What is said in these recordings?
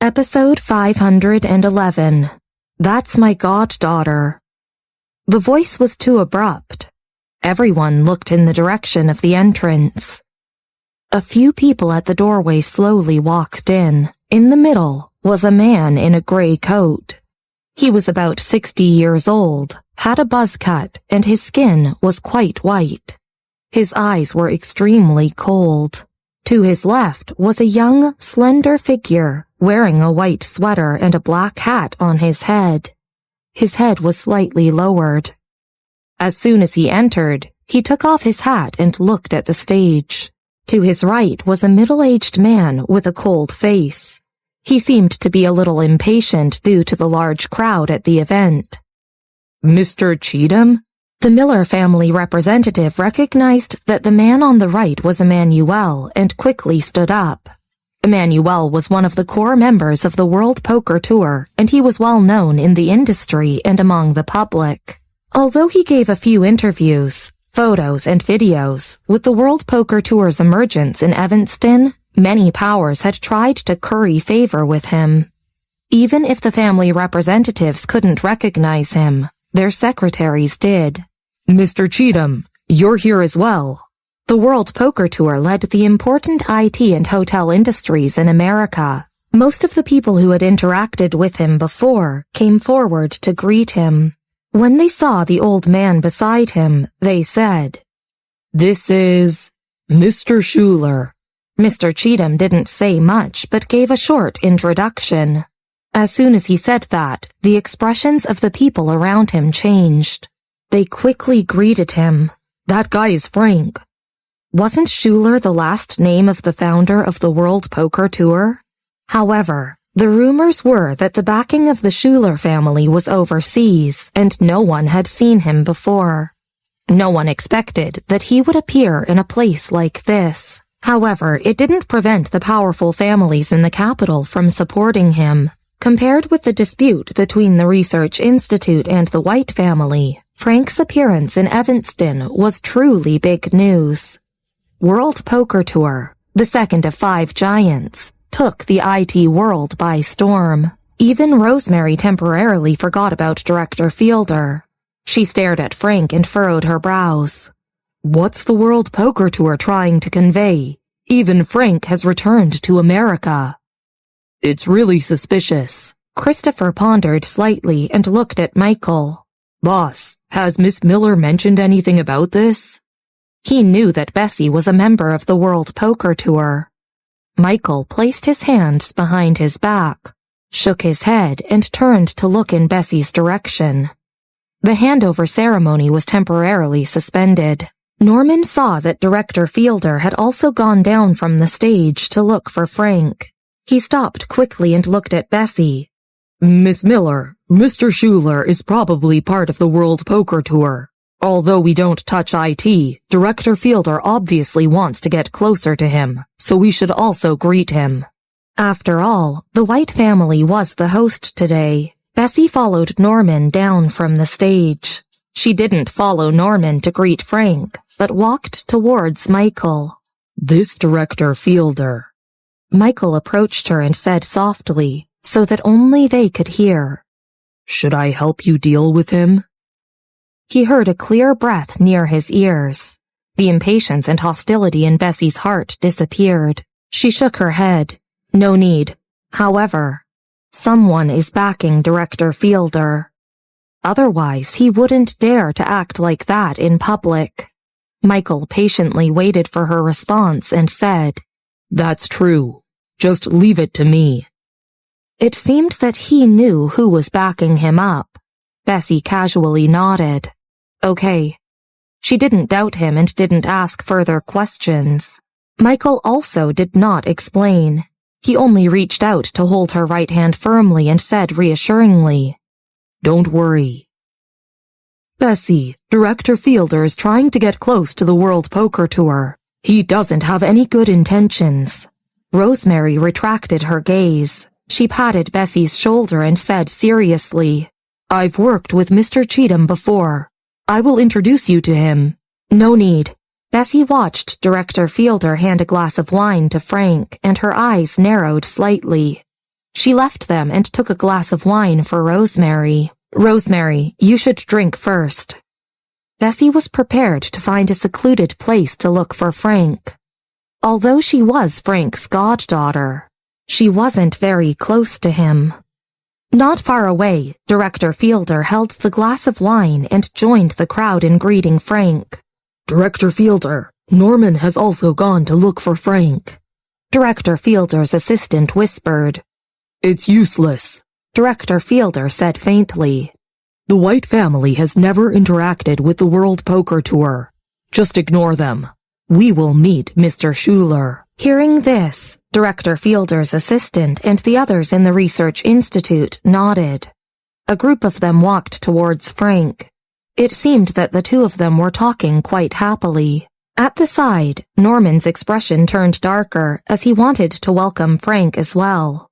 Episode 511. That's my goddaughter. The voice was too abrupt. Everyone looked in the direction of the entrance. A few people at the doorway slowly walked in. In the middle was a man in a gray coat. He was about 60 years old, had a buzz cut, and his skin was quite white. His eyes were extremely cold. To his left was a young, slender figure wearing a white sweater and a black hat on his head. His head was slightly lowered. As soon as he entered, he took off his hat and looked at the stage. To his right was a middle-aged man with a cold face. He seemed to be a little impatient due to the large crowd at the event. Mr. Cheatham? The Miller family representative recognized that the man on the right was Emmanuel and quickly stood up. Emmanuel was one of the core members of the World Poker Tour, and he was well known in the industry and among the public. Although he gave a few interviews, photos, and videos, with the World Poker Tour's emergence in Evanston, many powers had tried to curry favor with him. Even if the family representatives couldn't recognize him, their secretaries did. Mr. Cheatham, you're here as well. The World Poker Tour led the important IT and hotel industries in America. Most of the people who had interacted with him before came forward to greet him. When they saw the old man beside him, they said, "This is Mr. Schuler." Mr. Cheatham didn't say much but gave a short introduction. As soon as he said that, the expressions of the people around him changed. They quickly greeted him. "That guy is Frank." Wasn't Schuler the last name of the founder of the World Poker Tour? However, the rumors were that the backing of the Schuler family was overseas, and no one had seen him before. No one expected that he would appear in a place like this. However, it didn't prevent the powerful families in the capital from supporting him. Compared with the dispute between the Research Institute and the White family, Frank's appearance in Evanston was truly big news. World Poker Tour, the second of 5 giants, took the IT world by storm. Even Rosemary temporarily forgot about Director Fielder. She stared at Frank and furrowed her brows. What's the World Poker Tour trying to convey? Even Frank has returned to America. It's really suspicious. Christopher pondered slightly and looked at Michael. Boss, has Miss Miller mentioned anything about this? He knew that Bessy was a member of the World Poker Tour. Michael placed his hands behind his back, shook his head, and turned to look in Bessy's direction. The handover ceremony was temporarily suspended. Norman saw that Director Fielder had also gone down from the stage to look for Frank. He stopped quickly and looked at Bessy. Miss Miller, Mr. Schuler is probably part of the World Poker Tour. Although we don't touch IT, Director Fielder obviously wants to get closer to him, so we should also greet him. After all, the White family was the host today. Bessy followed Norman down from the stage. She didn't follow Norman to greet Frank, but walked towards Michael. This Director Fielder. Michael approached her and said softly, so that only they could hear. Should I help you deal with him? He heard a clear breath near his ears. The impatience and hostility in Bessy's heart disappeared. She shook her head. No need. However, someone is backing Director Fielder. Otherwise, he wouldn't dare to act like that in public. Michael patiently waited for her response and said, That's true. Just leave it to me. It seemed that he knew who was backing him up. Bessy casually nodded. Okay. She didn't doubt him and didn't ask further questions. Michael also did not explain. He only reached out to hold her right hand firmly and said reassuringly, Don't worry. Bessy, Director Fielder is trying to get close to the World Poker Tour. He doesn't have any good intentions. Rosemary retracted her gaze. She patted Bessy's shoulder and said seriously, I've worked with Mr. Cheatham before. I will introduce you to him. No need. Bessy watched Director Fielder hand a glass of wine to Frank, and her eyes narrowed slightly. She left them and took a glass of wine for Rosemary. Rosemary, you should drink first. Bessy was prepared to find a secluded place to look for Frank. Although she was Frank's goddaughter, she wasn't very close to him. Not far away, Director Fielder held the glass of wine and joined the crowd in greeting Frank. Director Fielder, Norman has also gone to look for Frank. Director Fielder's assistant whispered. It's useless, Director Fielder said faintly. The White family has never interacted with the World Poker Tour. Just ignore them. We will meet Mr. Schuler. Hearing this, Director Fielder's assistant and the others in the Research Institute nodded. A group of them walked towards Frank. It seemed that the two of them were talking quite happily. At the side, Norman's expression turned darker as he wanted to welcome Frank as well.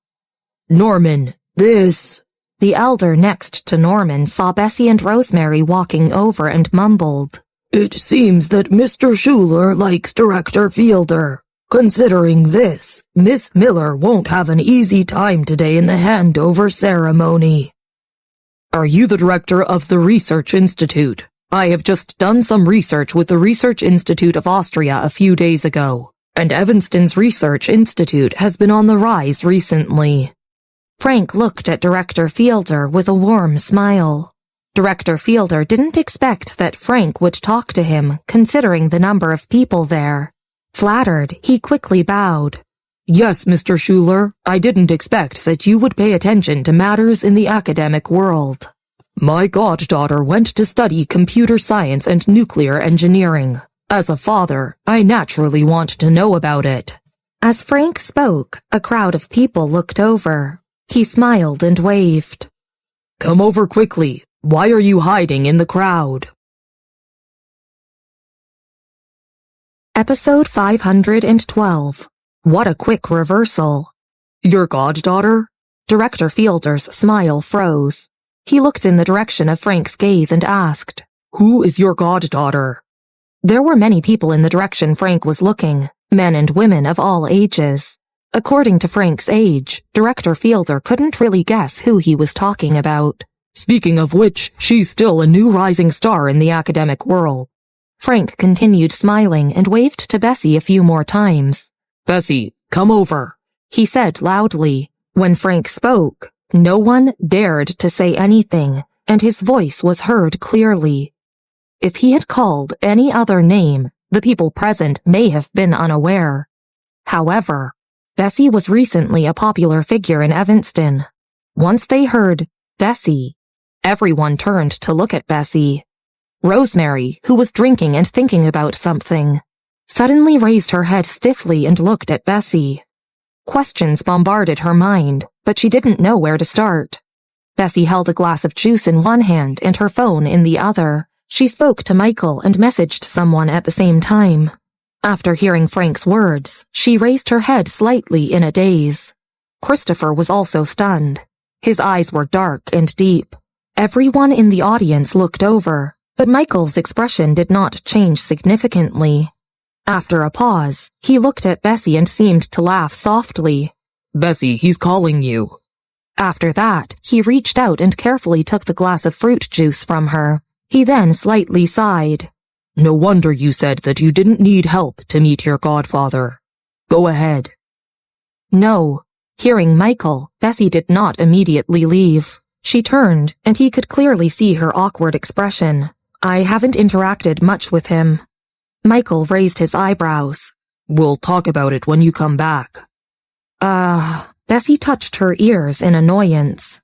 Norman, this... The elder next to Norman saw Bessy and Rosemary walking over and mumbled. It seems that Mr. Schuler likes Director Fielder. Considering this, Miss Miller won't have an easy time today in the handover ceremony. Are you the director of the Research Institute? I have just done some research with the Research Institute of Austria a few days ago, and Evanston's Research Institute has been on the rise recently. Frank looked at Director Fielder with a warm smile. Director Fielder didn't expect that Frank would talk to him, considering the number of people there. Flattered, he quickly bowed. Yes, Mr. Schuler, I didn't expect that you would pay attention to matters in the academic world. My goddaughter went to study computer science and nuclear engineering. As a father, I naturally want to know about it. As Frank spoke, a crowd of people looked over. He smiled and waved. Come over quickly. Why are you hiding in the crowd? Episode 512. What a quick reversal. Your goddaughter? Director Fielder's smile froze. He looked in the direction of Frank's gaze and asked, Who is your goddaughter? There were many people in the direction Frank was looking, men and women of all ages. According to Frank's age, Director Fielder couldn't really guess who he was talking about. Speaking of which, she's still a new rising star in the academic world. Frank continued smiling and waved to Bessy a few more times. Bessy, come over, he said loudly. When Frank spoke, no one dared to say anything, and his voice was heard clearly. If he had called any other name, the people present may have been unaware. However, Bessy was recently a popular figure in Evanston. Once they heard Bessy, everyone turned to look at Bessy. Rosemary, who was drinking and thinking about something, suddenly raised her head stiffly and looked at Bessy. Questions bombarded her mind, but she didn't know where to start. Bessy held a glass of juice in one hand and her phone in the other. She spoke to Michael and messaged someone at the same time. After hearing Frank's words, she raised her head slightly in a daze. Christopher was also stunned. His eyes were dark and deep. Everyone in the audience looked over, but Michael's expression did not change significantly. After a pause, he looked at Bessy and seemed to laugh softly. Bessy, he's calling you. After that, he reached out and carefully took the glass of fruit juice from her. He then slightly sighed. No wonder you said that you didn't need help to meet your godfather. Go ahead. No. Hearing Michael, Bessy did not immediately leave. She turned, and he could clearly see her awkward expression. I haven't interacted much with him. Michael raised his eyebrows. We'll talk about it when you come back. Bessy touched her ears in annoyance.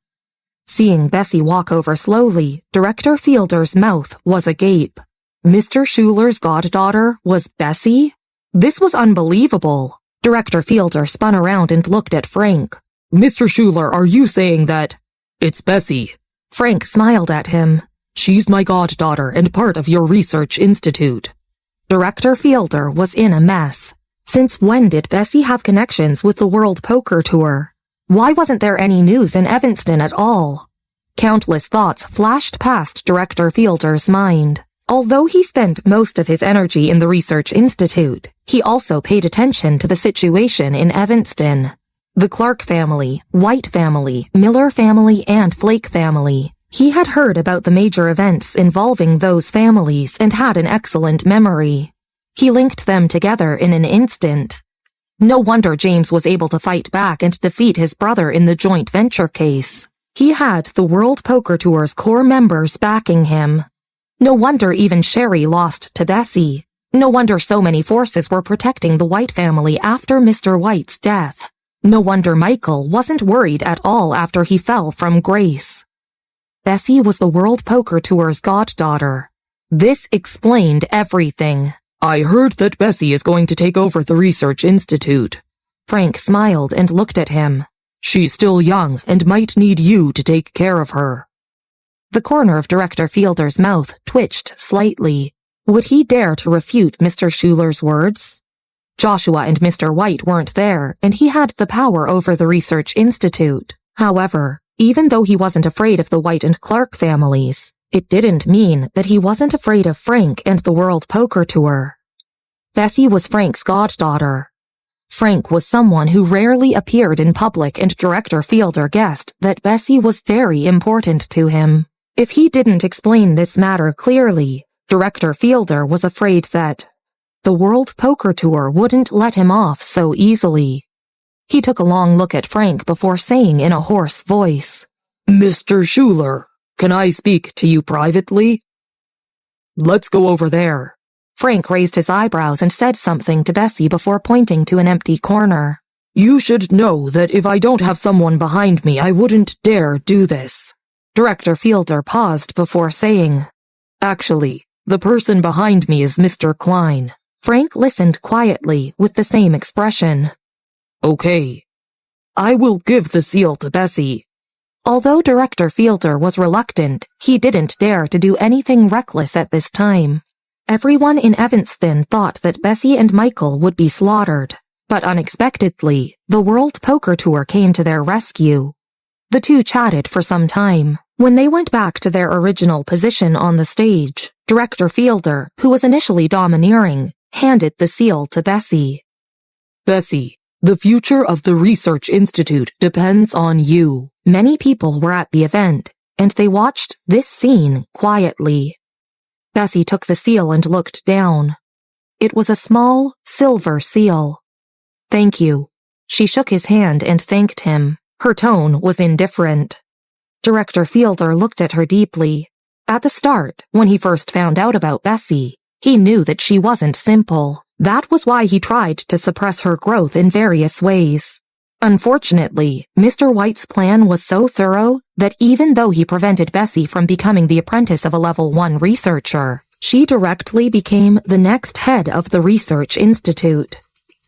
Seeing Bessy walk over slowly, Director Fielder's mouth was agape. Mr. Schuler's goddaughter was Bessy? This was unbelievable. Director Fielder spun around and looked at Frank. Mr. Schuler, are you saying that... It's Bessy. Frank smiled at him. She's my goddaughter and part of your research institute. Director Fielder was in a mess. Since when did Bessy have connections with the World Poker Tour? Why wasn't there any news in Evanston at all? Countless thoughts flashed past Director Fielder's mind. Although he spent most of his energy in the Research Institute, he also paid attention to the situation in Evanston. The Clark family, White family, Miller family, and Flake family. He had heard about the major events involving those families and had an excellent memory. He linked them together in an instant. No wonder James was able to fight back and defeat his brother in the joint venture case. He had the World Poker Tour's core members backing him. No wonder even Sherry lost to Bessy. No wonder so many forces were protecting the White family after Mr. White's death. No wonder Michael wasn't worried at all after he fell from grace. Bessy was the World Poker Tour's goddaughter. This explained everything. I heard that Bessy is going to take over the Research Institute. Frank smiled and looked at him. She's still young and might need you to take care of her. The corner of Director Fielder's mouth twitched slightly. Would he dare to refute Mr. Schuler's words? Joshua and Mr. White weren't there, and he had the power over the Research Institute. However, even though he wasn't afraid of the White and Clark families, it didn't mean that he wasn't afraid of Frank and the World Poker Tour. Bessy was Frank's goddaughter. Frank was someone who rarely appeared in public, and Director Fielder guessed that Bessy was very important to him. If he didn't explain this matter clearly, Director Fielder was afraid that the World Poker Tour wouldn't let him off so easily. He took a long look at Frank before saying in a hoarse voice, Mr. Schuler, can I speak to you privately? Let's go over there. Frank raised his eyebrows and said something to Bessy before pointing to an empty corner. You should know that if I don't have someone behind me, I wouldn't dare do this. Director Fielder paused before saying, Actually, the person behind me is Mr. Klein. Frank listened quietly with the same expression. Okay. I will give the seal to Bessy. Although Director Fielder was reluctant, he didn't dare to do anything reckless at this time. Everyone in Evanston thought that Bessy and Michael would be slaughtered, but unexpectedly, the World Poker Tour came to their rescue. The two chatted for some time. When they went back to their original position on the stage, Director Fielder, who was initially domineering, handed the seal to Bessy. Bessy, the future of the Research Institute depends on you. Many people were at the event, and they watched this scene quietly. Bessy took the seal and looked down. It was a small, silver seal. Thank you. She shook his hand and thanked him. Her tone was indifferent. Director Fielder looked at her deeply. At the start, when he first found out about Bessy, he knew that she wasn't simple. That was why he tried to suppress her growth in various ways. Unfortunately, Mr. White's plan was so thorough that even though he prevented Bessy from becoming the apprentice of a level 1 researcher, she directly became the next head of the Research Institute.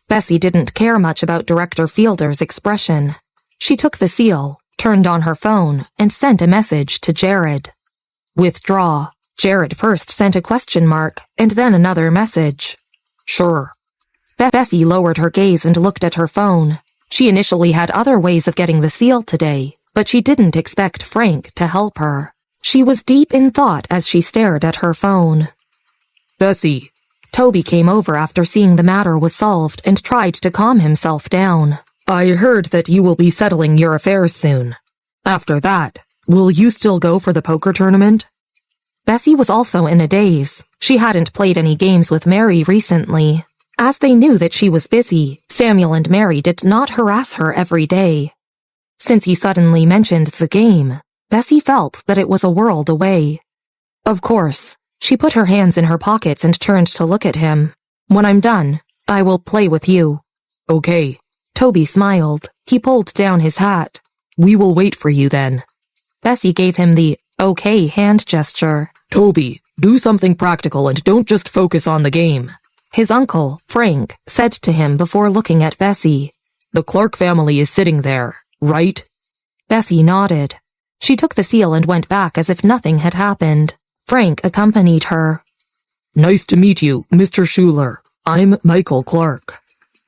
Bessy didn't care much about Director Fielder's expression. She took the seal, turned on her phone, and sent a message to Jared. Withdraw. Jared first sent a question mark, and then another message. Sure. Bessy lowered her gaze and looked at her phone. She initially had other ways of getting the seal today, but she didn't expect Frank to help her. She was deep in thought as she stared at her phone. Bessy. Toby came over after seeing the matter was solved and tried to calm himself down. I heard that you will be settling your affairs soon. After that, will you still go for the poker tournament? Bessy was also in a daze. She hadn't played any games with Mary recently. As they knew that she was busy, Samuel and Mary did not harass her every day. Since he suddenly mentioned the game, Bessy felt that it was a world away. Of course, she put her hands in her pockets and turned to look at him. When I'm done, I will play with you. Okay. Toby smiled. He pulled down his hat. We will wait for you then. Bessy gave him the okay hand gesture. Toby, do something practical and don't just focus on the game. His uncle, Frank, said to him before looking at Bessy. The Clark family is sitting there, right? Bessy nodded. She took the seal and went back as if nothing had happened. Frank accompanied her. Nice to meet you, Mr. Schuler. I'm Michael Clark.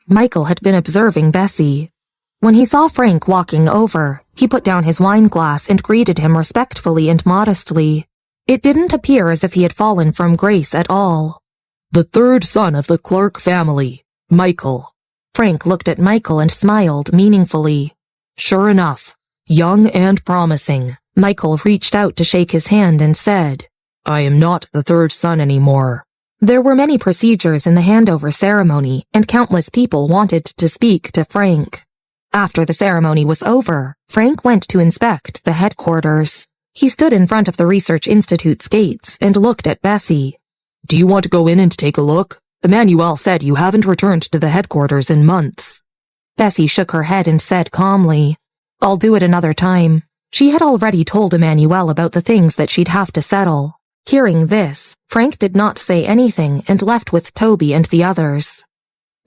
Michael had been observing Bessy. When he saw Frank walking over, he put down his wine glass and greeted him respectfully and modestly. It didn't appear as if he had fallen from grace at all. The third son of the Clark family, Michael. Frank looked at Michael and smiled meaningfully. Sure enough, young and promising. Michael reached out to shake his hand and said, I am not the third son anymore. There were many procedures in the handover ceremony, and countless people wanted to speak to Frank. After the ceremony was over, Frank went to inspect the headquarters. He stood in front of the Research Institute's gates and looked at Bessy. Do you want to go in and take a look? Emmanuel said you haven't returned to the headquarters in months. Bessy shook her head and said calmly, I'll do it another time. She had already told Emmanuel about the things that she'd have to settle. Hearing this, Frank did not say anything and left with Toby and the others.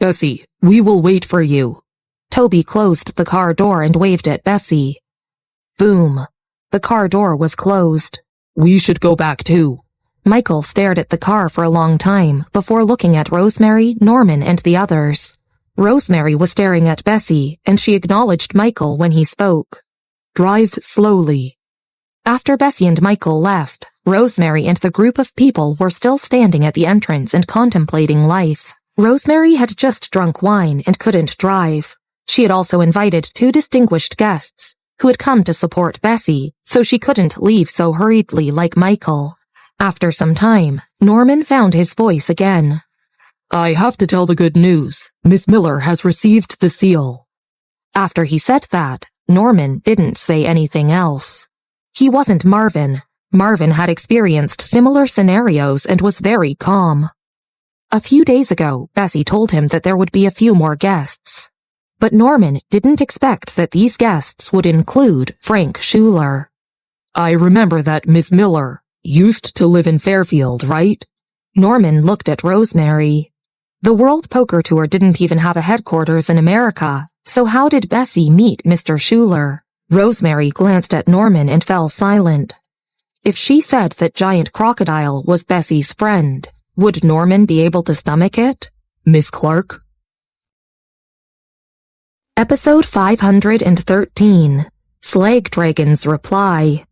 Bessy, we will wait for you. Toby closed the car door and waved at Bessy. Boom. The car door was closed. We should go back too. Michael stared at the car for a long time before looking at Rosemary, Norman, and the others. Rosemary was staring at Bessy, and she acknowledged Michael when he spoke. Drive slowly. After Bessy and Michael left, Rosemary and the group of people were still standing at the entrance and contemplating life. Rosemary had just drunk wine and couldn't drive. She had also invited 2 distinguished guests who had come to support Bessy, so she couldn't leave so hurriedly like Michael. After some time, Norman found his voice again. I have to tell the good news. Miss Miller has received the seal. After he said that, Norman didn't say anything else. He wasn't Marvin. Marvin had experienced similar scenarios and was very calm. A few days ago, Bessy told him that there would be a few more guests. But Norman didn't expect that these guests would include Frank Schuler. I remember that Miss Miller used to live in Fairfield, right? Norman looked at Rosemary. The World Poker Tour didn't even have a headquarters in America, so how did Bessy meet Mr. Schuler? Rosemary glanced at Norman and fell silent. If she said that Giant Crocodile was Bessy's friend, would Norman be able to stomach it? Miss Clark? Episode 513, Slag Dragon's Reply.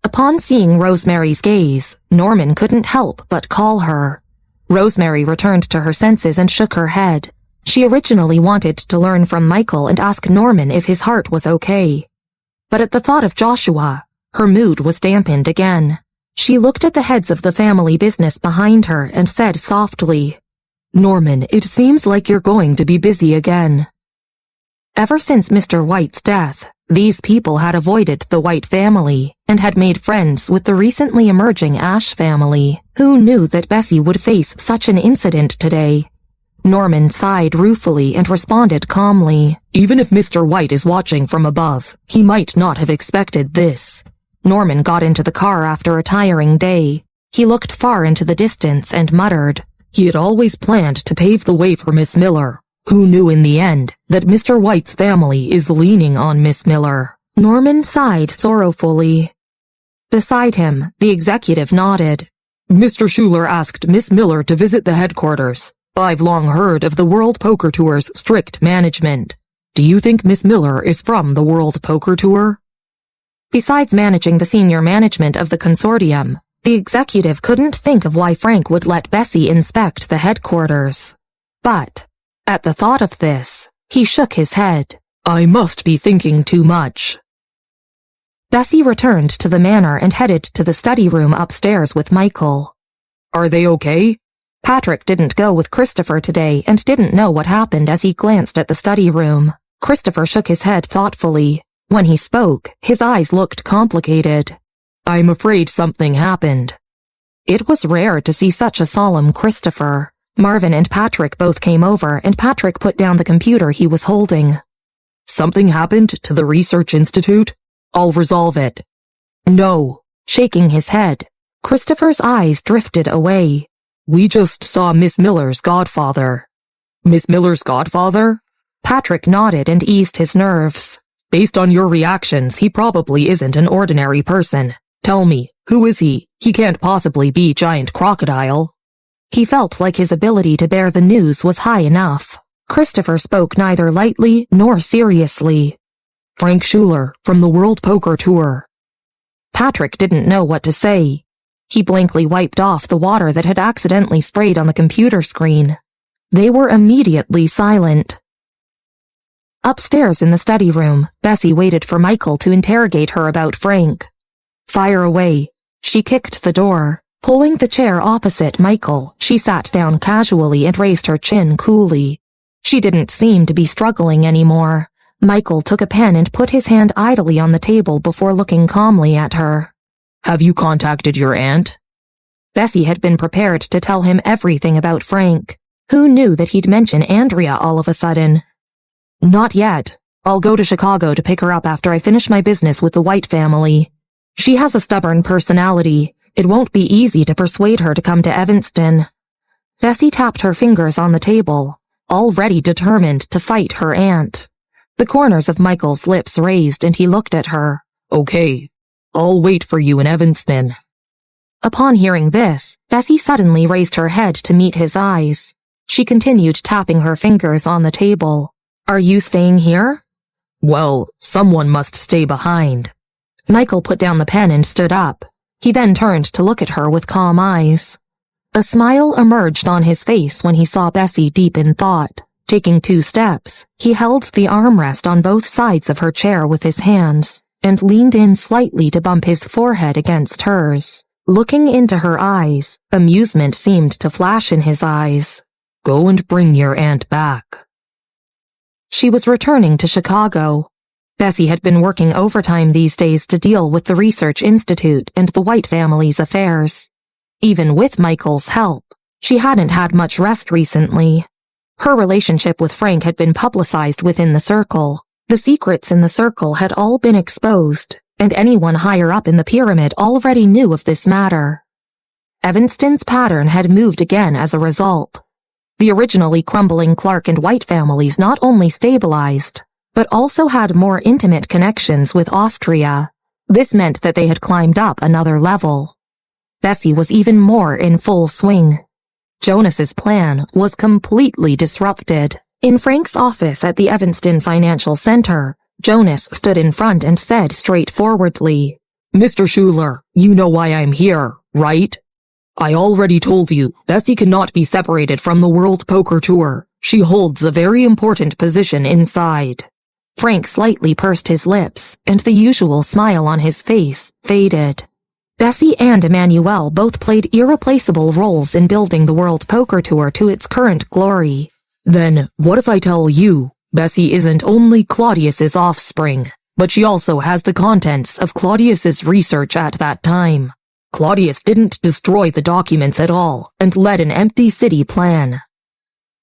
Upon seeing Rosemary's gaze, Norman couldn't help but call her. Rosemary returned to her senses and shook her head. She originally wanted to learn from Michael and ask Norman if his heart was okay. But at the thought of Joshua, her mood was dampened again. She looked at the heads of the family business behind her and said softly, Norman, it seems like you're going to be busy again. Ever since Mr. White's death, these people had avoided the White family and had made friends with the recently emerging Ash family. Who knew that Bessy would face such an incident today? Norman sighed ruefully and responded calmly. Even if Mr. White is watching from above, he might not have expected this. Norman got into the car after a tiring day. He looked far into the distance and muttered. He had always planned to pave the way for Miss Miller. Who knew in the end that Mr. White's family is leaning on Miss Miller? Norman sighed sorrowfully. Beside him, the executive nodded. Mr. Schuler asked Miss Miller to visit the headquarters. I've long heard of the World Poker Tour's strict management. Do you think Miss Miller is from the World Poker Tour? Besides managing the senior management of the consortium, the executive couldn't think of why Frank would let Bessy inspect the headquarters. But at the thought of this, he shook his head. I must be thinking too much. Bessy returned to the manor and headed to the study room upstairs with Michael. Are they okay? Patrick didn't go with Christopher today and didn't know what happened as he glanced at the study room. Christopher shook his head thoughtfully. When he spoke, his eyes looked complicated. I'm afraid something happened. It was rare to see such a solemn Christopher. Marvin and Patrick both came over and Patrick put down the computer he was holding. Something happened to the Research Institute? I'll resolve it. No. Shaking his head, Christopher's eyes drifted away. We just saw Miss Miller's godfather. Miss Miller's godfather? Patrick nodded and eased his nerves. Based on your reactions, he probably isn't an ordinary person. Tell me, who is he? He can't possibly be Giant Crocodile. He felt like his ability to bear the news was high enough. Christopher spoke neither lightly nor seriously. Frank Schuler, from the World Poker Tour. Patrick didn't know what to say. He blankly wiped off the water that had accidentally sprayed on the computer screen. They were immediately silent. Upstairs in the study room, Bessy waited for Michael to interrogate her about Frank. Fire away. She kicked the door. Pulling the chair opposite Michael, she sat down casually and raised her chin coolly. She didn't seem to be struggling anymore. Michael took a pen and put his hand idly on the table before looking calmly at her. Have you contacted your aunt? Bessy had been prepared to tell him everything about Frank. Who knew that he'd mention Andrea all of a sudden? Not yet. I'll go to Chicago to pick her up after I finish my business with the White family. She has a stubborn personality. It won't be easy to persuade her to come to Evanston. Bessy tapped her fingers on the table, already determined to fight her aunt. The corners of Michael's lips raised and he looked at her. Okay, I'll wait for you in Evanston. Upon hearing this, Bessy suddenly raised her head to meet his eyes. She continued tapping her fingers on the table. Are you staying here? Well, someone must stay behind. Michael put down the pen and stood up. He then turned to look at her with calm eyes. A smile emerged on his face when he saw Bessy deep in thought. Taking 2 steps, he held the armrest on both sides of her chair with his hands and leaned in slightly to bump his forehead against hers. Looking into her eyes, amusement seemed to flash in his eyes. Go and bring your aunt back. She was returning to Chicago. Bessy had been working overtime these days to deal with the Research Institute and the White family's affairs. Even with Michael's help, she hadn't had much rest recently. Her relationship with Frank had been publicized within the circle. The secrets in the circle had all been exposed, and anyone higher up in the pyramid already knew of this matter. Evanston's pattern had moved again as a result. The originally crumbling Clark and White families not only stabilized, but also had more intimate connections with Austria. This meant that they had climbed up another level. Bessy was even more in full swing. Jonas's plan was completely disrupted. In Frank's office at the Evanston Financial Center, Jonas stood in front and said straightforwardly, Mr. Schuler, you know why I'm here, right? I already told you, Bessy cannot be separated from the World Poker Tour. She holds a very important position inside. Frank slightly pursed his lips, and the usual smile on his face faded. Bessy and Emmanuel both played irreplaceable roles in building the World Poker Tour to its current glory. Then, what if I tell you, Bessy isn't only Claudius's offspring, but she also has the contents of Claudius's research at that time. Claudius didn't destroy the documents at all and led an empty city plan.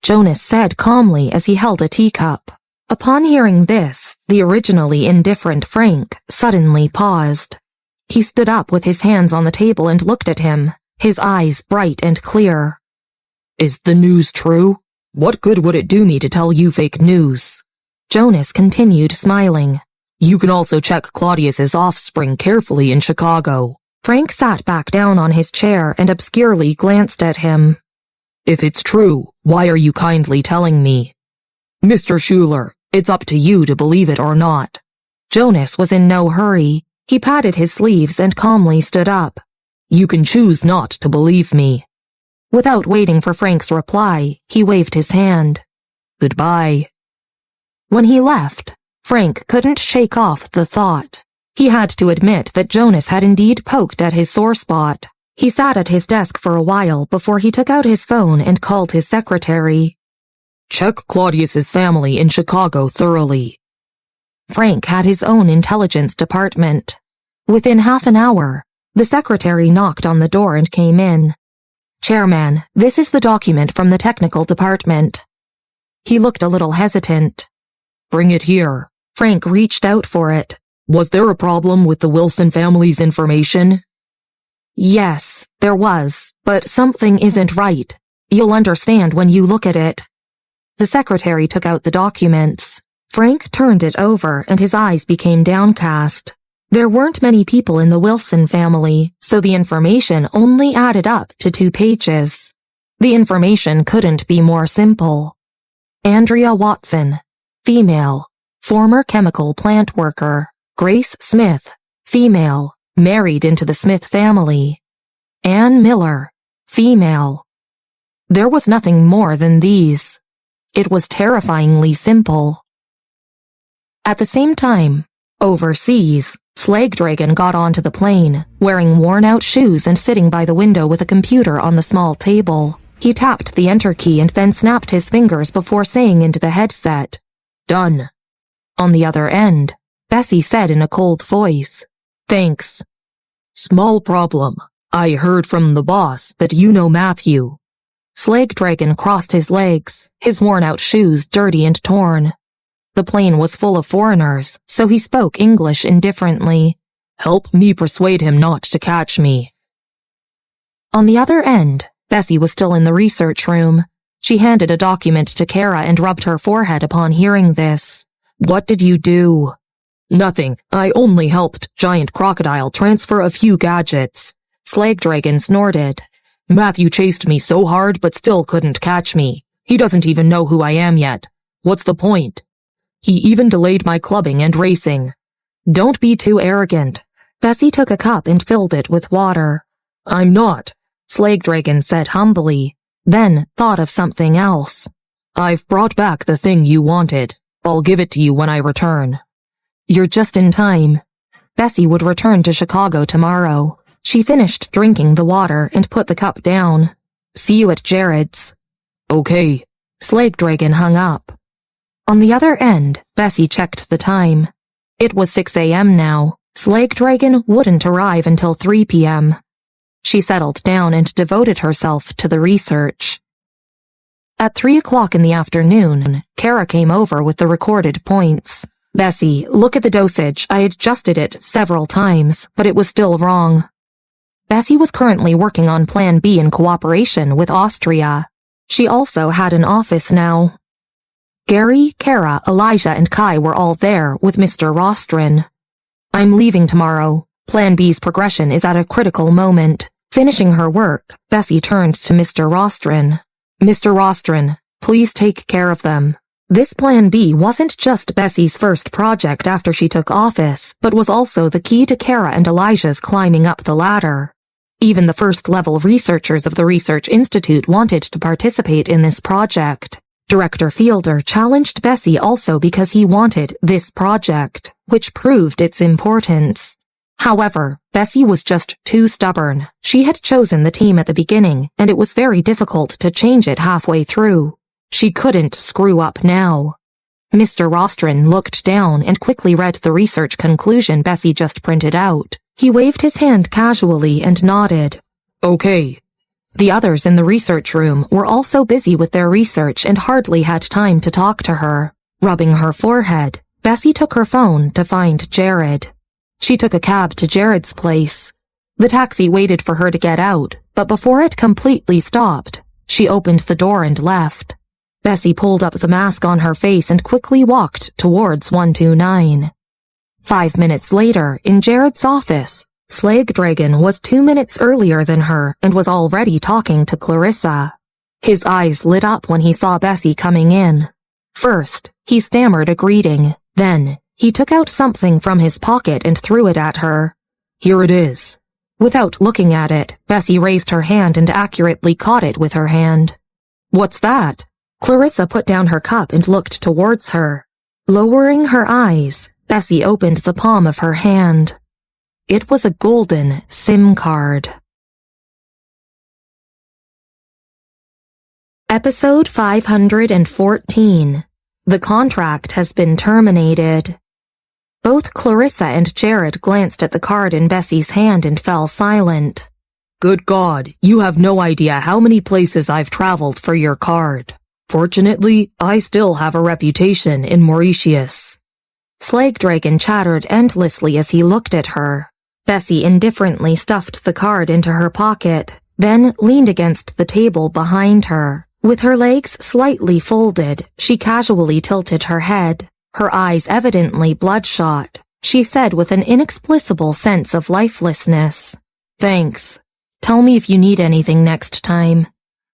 Jonas said calmly as he held a teacup. Upon hearing this, the originally indifferent Frank suddenly paused. He stood up with his hands on the table and looked at him, his eyes bright and clear. Is the news true? What good would it do me to tell you fake news? Jonas continued smiling. You can also check Claudius's offspring carefully in Chicago. Frank sat back down on his chair and obscurely glanced at him. If it's true, why are you kindly telling me? Mr. Schuler, it's up to you to believe it or not. Jonas was in no hurry. He patted his sleeves and calmly stood up. You can choose not to believe me. Without waiting for Frank's reply, he waved his hand. Goodbye. When he left, Frank couldn't shake off the thought. He had to admit that Jonas had indeed poked at his sore spot. He sat at his desk for a while before he took out his phone and called his secretary. Check Claudius's family in Chicago thoroughly. Frank had his own intelligence department. Within half an hour, the secretary knocked on the door and came in. Chairman, this is the document from the technical department. He looked a little hesitant. Bring it here. Frank reached out for it. Was there a problem with the Wilson family's information? Yes, there was, but something isn't right. You'll understand when you look at it. The secretary took out the documents. Frank turned it over and his eyes became downcast. There weren't many people in the Wilson family, so the information only added up to 2 pages. The information couldn't be more simple. Andrea Watson, female, former chemical plant worker. Grace Smith, female, married into the Smith family. Ann Miller, female. There was nothing more than these. It was terrifyingly simple. At the same time, overseas, Slagdragon got onto the plane, wearing worn-out shoes and sitting by the window with a computer on the small table. He tapped the enter key and then snapped his fingers before saying into the headset, "Done." On the other end, Bessy said in a cold voice, "Thanks." "Small problem. I heard from the boss that you know Matthew." Slagdragon crossed his legs, his worn-out shoes dirty and torn. The plane was full of foreigners, so he spoke English indifferently. "Help me persuade him not to catch me." On the other end, Bessy was still in the research room. She handed a document to Kara and rubbed her forehead upon hearing this. "What did you do?" "Nothing. I only helped Giant Crocodile transfer a few gadgets." Slagdragon snorted. "Matthew chased me so hard but still couldn't catch me. He doesn't even know who I am yet. What's the point? He even delayed my clubbing and racing." "Don't be too arrogant." Bessy took a cup and filled it with water. "I'm not," Slagdragon said humbly, then thought of something else. "I've brought back the thing you wanted. I'll give it to you when I return." "You're just in time." Bessy would return to Chicago tomorrow. She finished drinking the water and put the cup down. "See you at Jared's." "Okay." Slagdragon hung up. On the other end, Bessy checked the time. It was 6 a.m. now. Slagdragon wouldn't arrive until 3 p.m. She settled down and devoted herself to the research. At 3 o'clock in the afternoon, Kara came over with the recorded points. "Bessy, look at the dosage. I adjusted it several times, but it was still wrong." Bessy was currently working on Plan B in cooperation with Austria. She also had an office now. Gary, Kara, Elijah, and Kai were all there with Mr. Rostron. "I'm leaving tomorrow. Plan B's progression is at a critical moment." Finishing her work, Bessy turned to Mr. Rostron. "Mr. Rostron, please take care of them." This Plan B wasn't just Bessy's first project after she took office, but was also the key to Kara and Elijah's climbing up the ladder. Even the first-level researchers of the Research Institute wanted to participate in this project. Director Fielder challenged Bessy also because he wanted this project, which proved its importance. However, Bessy was just too stubborn. She had chosen the team at the beginning, and it was very difficult to change it halfway through. She couldn't screw up now. Mr. Rostron looked down and quickly read the research conclusion Bessy just printed out. He waved his hand casually and nodded. "Okay." The others in the research room were also busy with their research and hardly had time to talk to her. Rubbing her forehead, Bessy took her phone to find Jared. She took a cab to Jared's place. The taxi waited for her to get out, but before it completely stopped, she opened the door and left. Bessy pulled up the mask on her face and quickly walked towards 129. 5 minutes later, in Jared's office, Slagdragon was 2 minutes earlier than her and was already talking to Clarissa. His eyes lit up when he saw Bessy coming in. First, he stammered a greeting. Then, he took out something from his pocket and threw it at her. "Here it is." Without looking at it, Bessy raised her hand and accurately caught it with her hand. "What's that?" Clarissa put down her cup and looked towards her. Lowering her eyes, Bessy opened the palm of her hand. It was a golden SIM card. Episode 514. The contract has been terminated. Both Clarissa and Jared glanced at the card in Bessy's hand and fell silent. "Good God, you have no idea how many places I've traveled for your card. Fortunately, I still have a reputation in Mauritius." Slagdragon chattered endlessly as he looked at her. Bessy indifferently stuffed the card into her pocket, then leaned against the table behind her. With her legs slightly folded, she casually tilted her head. Her eyes evidently bloodshot. She said with an inexplicable sense of lifelessness, "Thanks. Tell me if you need anything next time."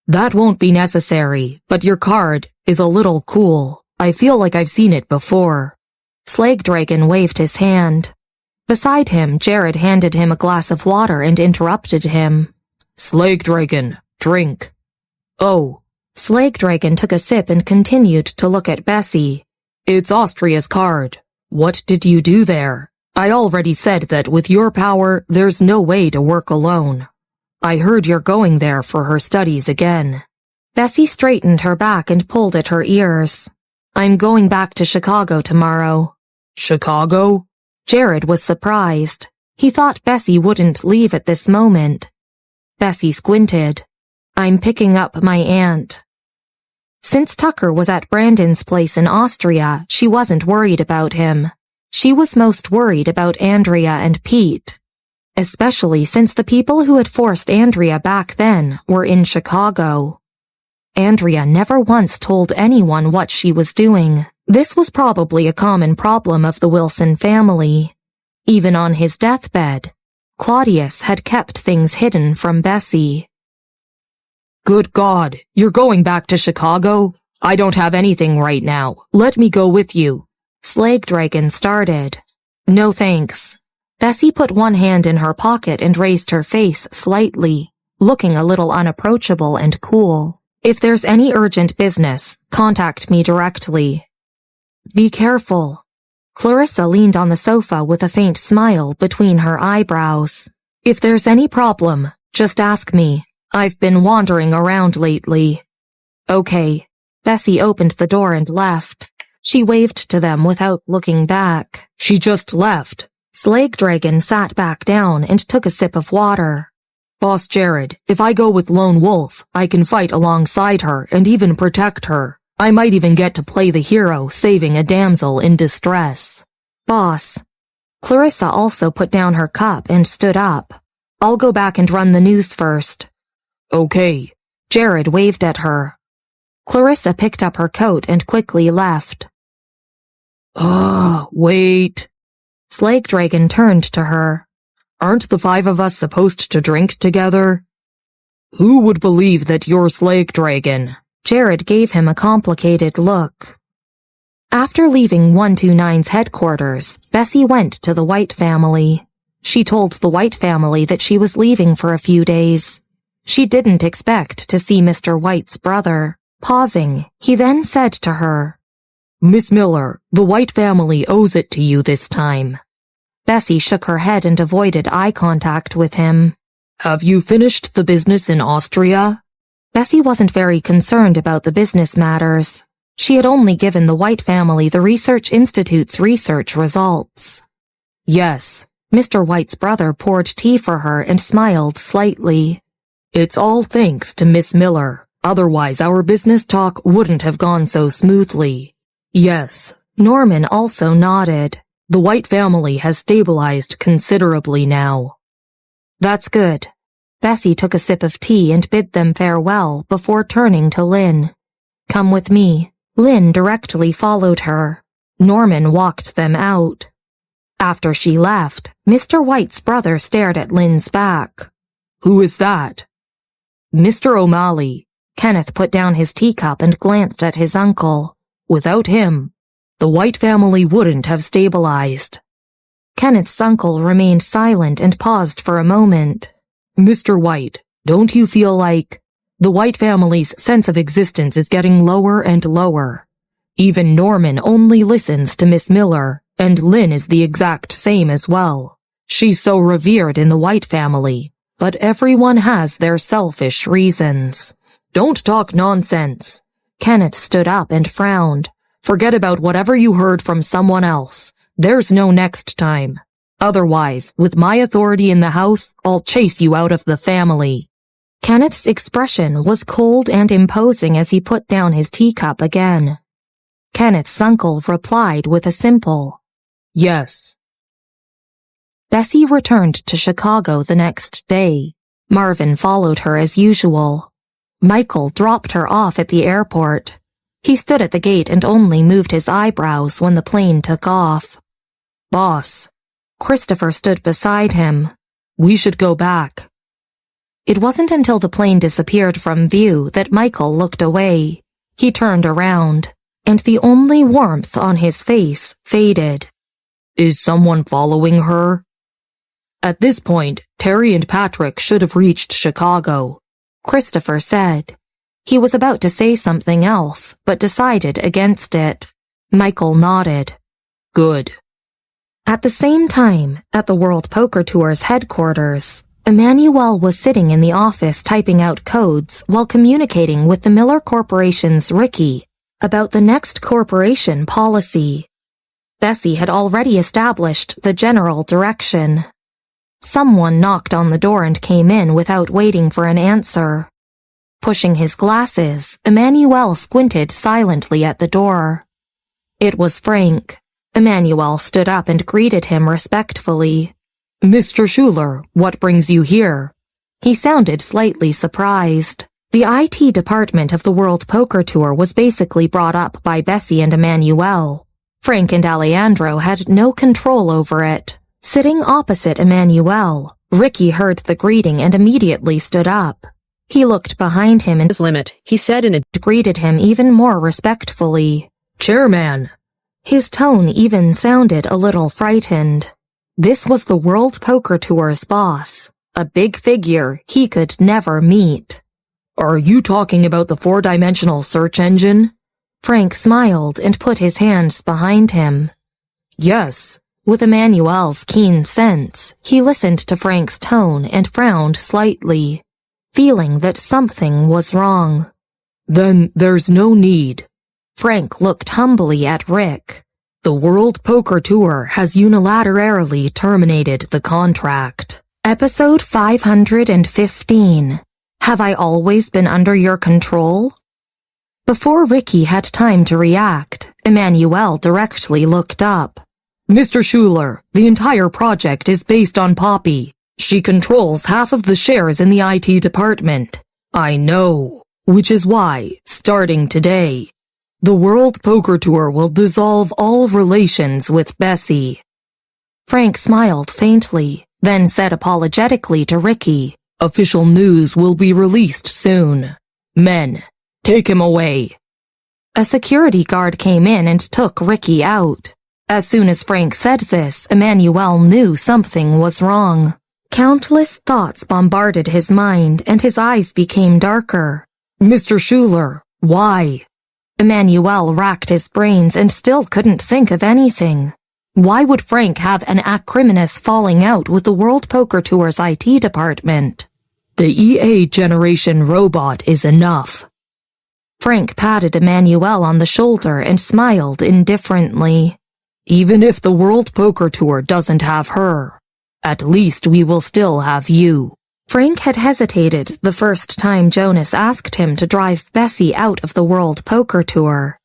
"That won't be necessary, but your card is a little cool. I feel like I've seen it before." Slagdragon waved his hand. Beside him, Jared handed him a glass of water and interrupted him. "Slagdragon, drink." "Oh." Slagdragon took a sip and continued to look at Bessy. "It's Austria's card. What did you do there? I already said that with your power, there's no way to work alone. I heard you're going there for her studies again. Bessy straightened her back and pulled at her ears. I'm going back to Chicago tomorrow. Chicago? Jared was surprised. He thought Bessy wouldn't leave at this moment. Bessy squinted. I'm picking up my aunt. Since Tucker was at Brandon's place in Austria, she wasn't worried about him. She was most worried about Andrea and Pete, especially since the people who had forced Andrea back then were in Chicago. Andrea never once told anyone what she was doing. This was probably a common problem of the Wilson family. Even on his deathbed, Claudius had kept things hidden from Bessy. Good God, you're going back to Chicago? I don't have anything right now. Let me go with you. Slagdragon started. No thanks. Bessy put one hand in her pocket and raised her face slightly, looking a little unapproachable and cool. If there's any urgent business, contact me directly. Be careful. Clarissa leaned on the sofa with a faint smile between her eyebrows. If there's any problem, just ask me. I've been wandering around lately. Okay. Bessy opened the door and left. She waved to them without looking back. She just left. Slagdragon sat back down and took a sip of water. Boss Jared, if I go with Lone Wolf, I can fight alongside her and even protect her. I might even get to play the hero saving a damsel in distress. Boss. Clarissa also put down her cup and stood up. I'll go back and run the news first. Okay. Jared waved at her. Clarissa picked up her coat and quickly left. Wait. Slagdragon turned to her. Aren't the 5 of us supposed to drink together? Who would believe that you're Slagdragon? Jared gave him a complicated look. After leaving 129's headquarters, Bessy went to the White family. She told the White family that she was leaving for a few days. She didn't expect to see Mr. White's brother. Pausing, he then said to her, Miss Miller, the White family owes it to you this time. Bessy shook her head and avoided eye contact with him. Have you finished the business in Austria? Bessy wasn't very concerned about the business matters. She had only given the White family the Research Institute's research results. Yes. Mr. White's brother poured tea for her and smiled slightly. It's all thanks to Miss Miller. Otherwise, our business talk wouldn't have gone so smoothly. Yes. Norman also nodded. The White family has stabilized considerably now. That's good. Bessy took a sip of tea and bid them farewell before turning to Lynn. Come with me. Lynn directly followed her. Norman walked them out. After she left, Mr. White's brother stared at Lynn's back. Who is that? Mr. O'Malley. Kenneth put down his teacup and glanced at his uncle. Without him, the White family wouldn't have stabilized. Kenneth's uncle remained silent and paused for a moment. Mr. White, don't you feel like the White family's sense of existence is getting lower and lower? Even Norman only listens to Miss Miller, and Lynn is the exact same as well. She's so revered in the White family, but everyone has their selfish reasons. Don't talk nonsense. Kenneth stood up and frowned. Forget about whatever you heard from someone else. There's no next time. Otherwise, with my authority in the house, I'll chase you out of the family. Kenneth's expression was cold and imposing as he put down his teacup again. Kenneth's uncle replied with a simple, yes. Bessy returned to Chicago the next day. Marvin followed her as usual. Michael dropped her off at the airport. He stood at the gate and only moved his eyebrows when the plane took off. Boss. Christopher stood beside him. We should go back. It wasn't until the plane disappeared from view that Michael looked away. He turned around, and the only warmth on his face faded. Is someone following her? At this point, Terry and Patrick should have reached Chicago, Christopher said. He was about to say something else, but decided against it. Michael nodded. Good. At the same time, at the World Poker Tour's headquarters, Emmanuel was sitting in the office typing out codes while communicating with the Miller Corporation's Ricky about the next corporation policy. Bessy had already established the general direction. Someone knocked on the door and came in without waiting for an answer. Pushing his glasses, Emmanuel squinted silently at the door. It was Frank. Emmanuel stood up and greeted him respectfully. Mr. Schuler, what brings you here? He sounded slightly surprised. The IT department of the World Poker Tour was basically brought up by Bessy and Emmanuel. Frank and Alejandro had no control over it. Sitting opposite Emmanuel, Ricky heard the greeting and immediately stood up. He looked behind him and limit, he said and greeted him even more respectfully. Chairman. His tone even sounded a little frightened. This was the World Poker Tour's boss, a big figure he could never meet. Are you talking about the four-dimensional search engine? Frank smiled and put his hands behind him. Yes. With Emmanuel's keen sense, he listened to Frank's tone and frowned slightly, feeling that something was wrong. Then there's no need. Frank looked humbly at Rick. The World Poker Tour has unilaterally terminated the contract. Episode 515. Have I always been under your control? Before Ricky had time to react, Emmanuel directly looked up. Mr. Schuler, the entire project is based on Poppy. She controls half of the shares in the IT department. I know, which is why, starting today, the World Poker Tour will dissolve all relations with Bessy. Frank smiled faintly, then said apologetically to Ricky, Official news will be released soon. Men, take him away. A security guard came in and took Ricky out. As soon as Frank said this, Emmanuel knew something was wrong. Countless thoughts bombarded his mind and his eyes became darker. Mr. Schuler, why? Emmanuel racked his brains and still couldn't think of anything. Why would Frank have an acrimonious falling out with the World Poker Tour's IT department? The EA generation robot is enough. Frank patted Emmanuel on the shoulder and smiled indifferently. Even if the World Poker Tour doesn't have her, at least we will still have you. Frank had hesitated the first time Jonas asked him to drive Bessy out of the World Poker Tour.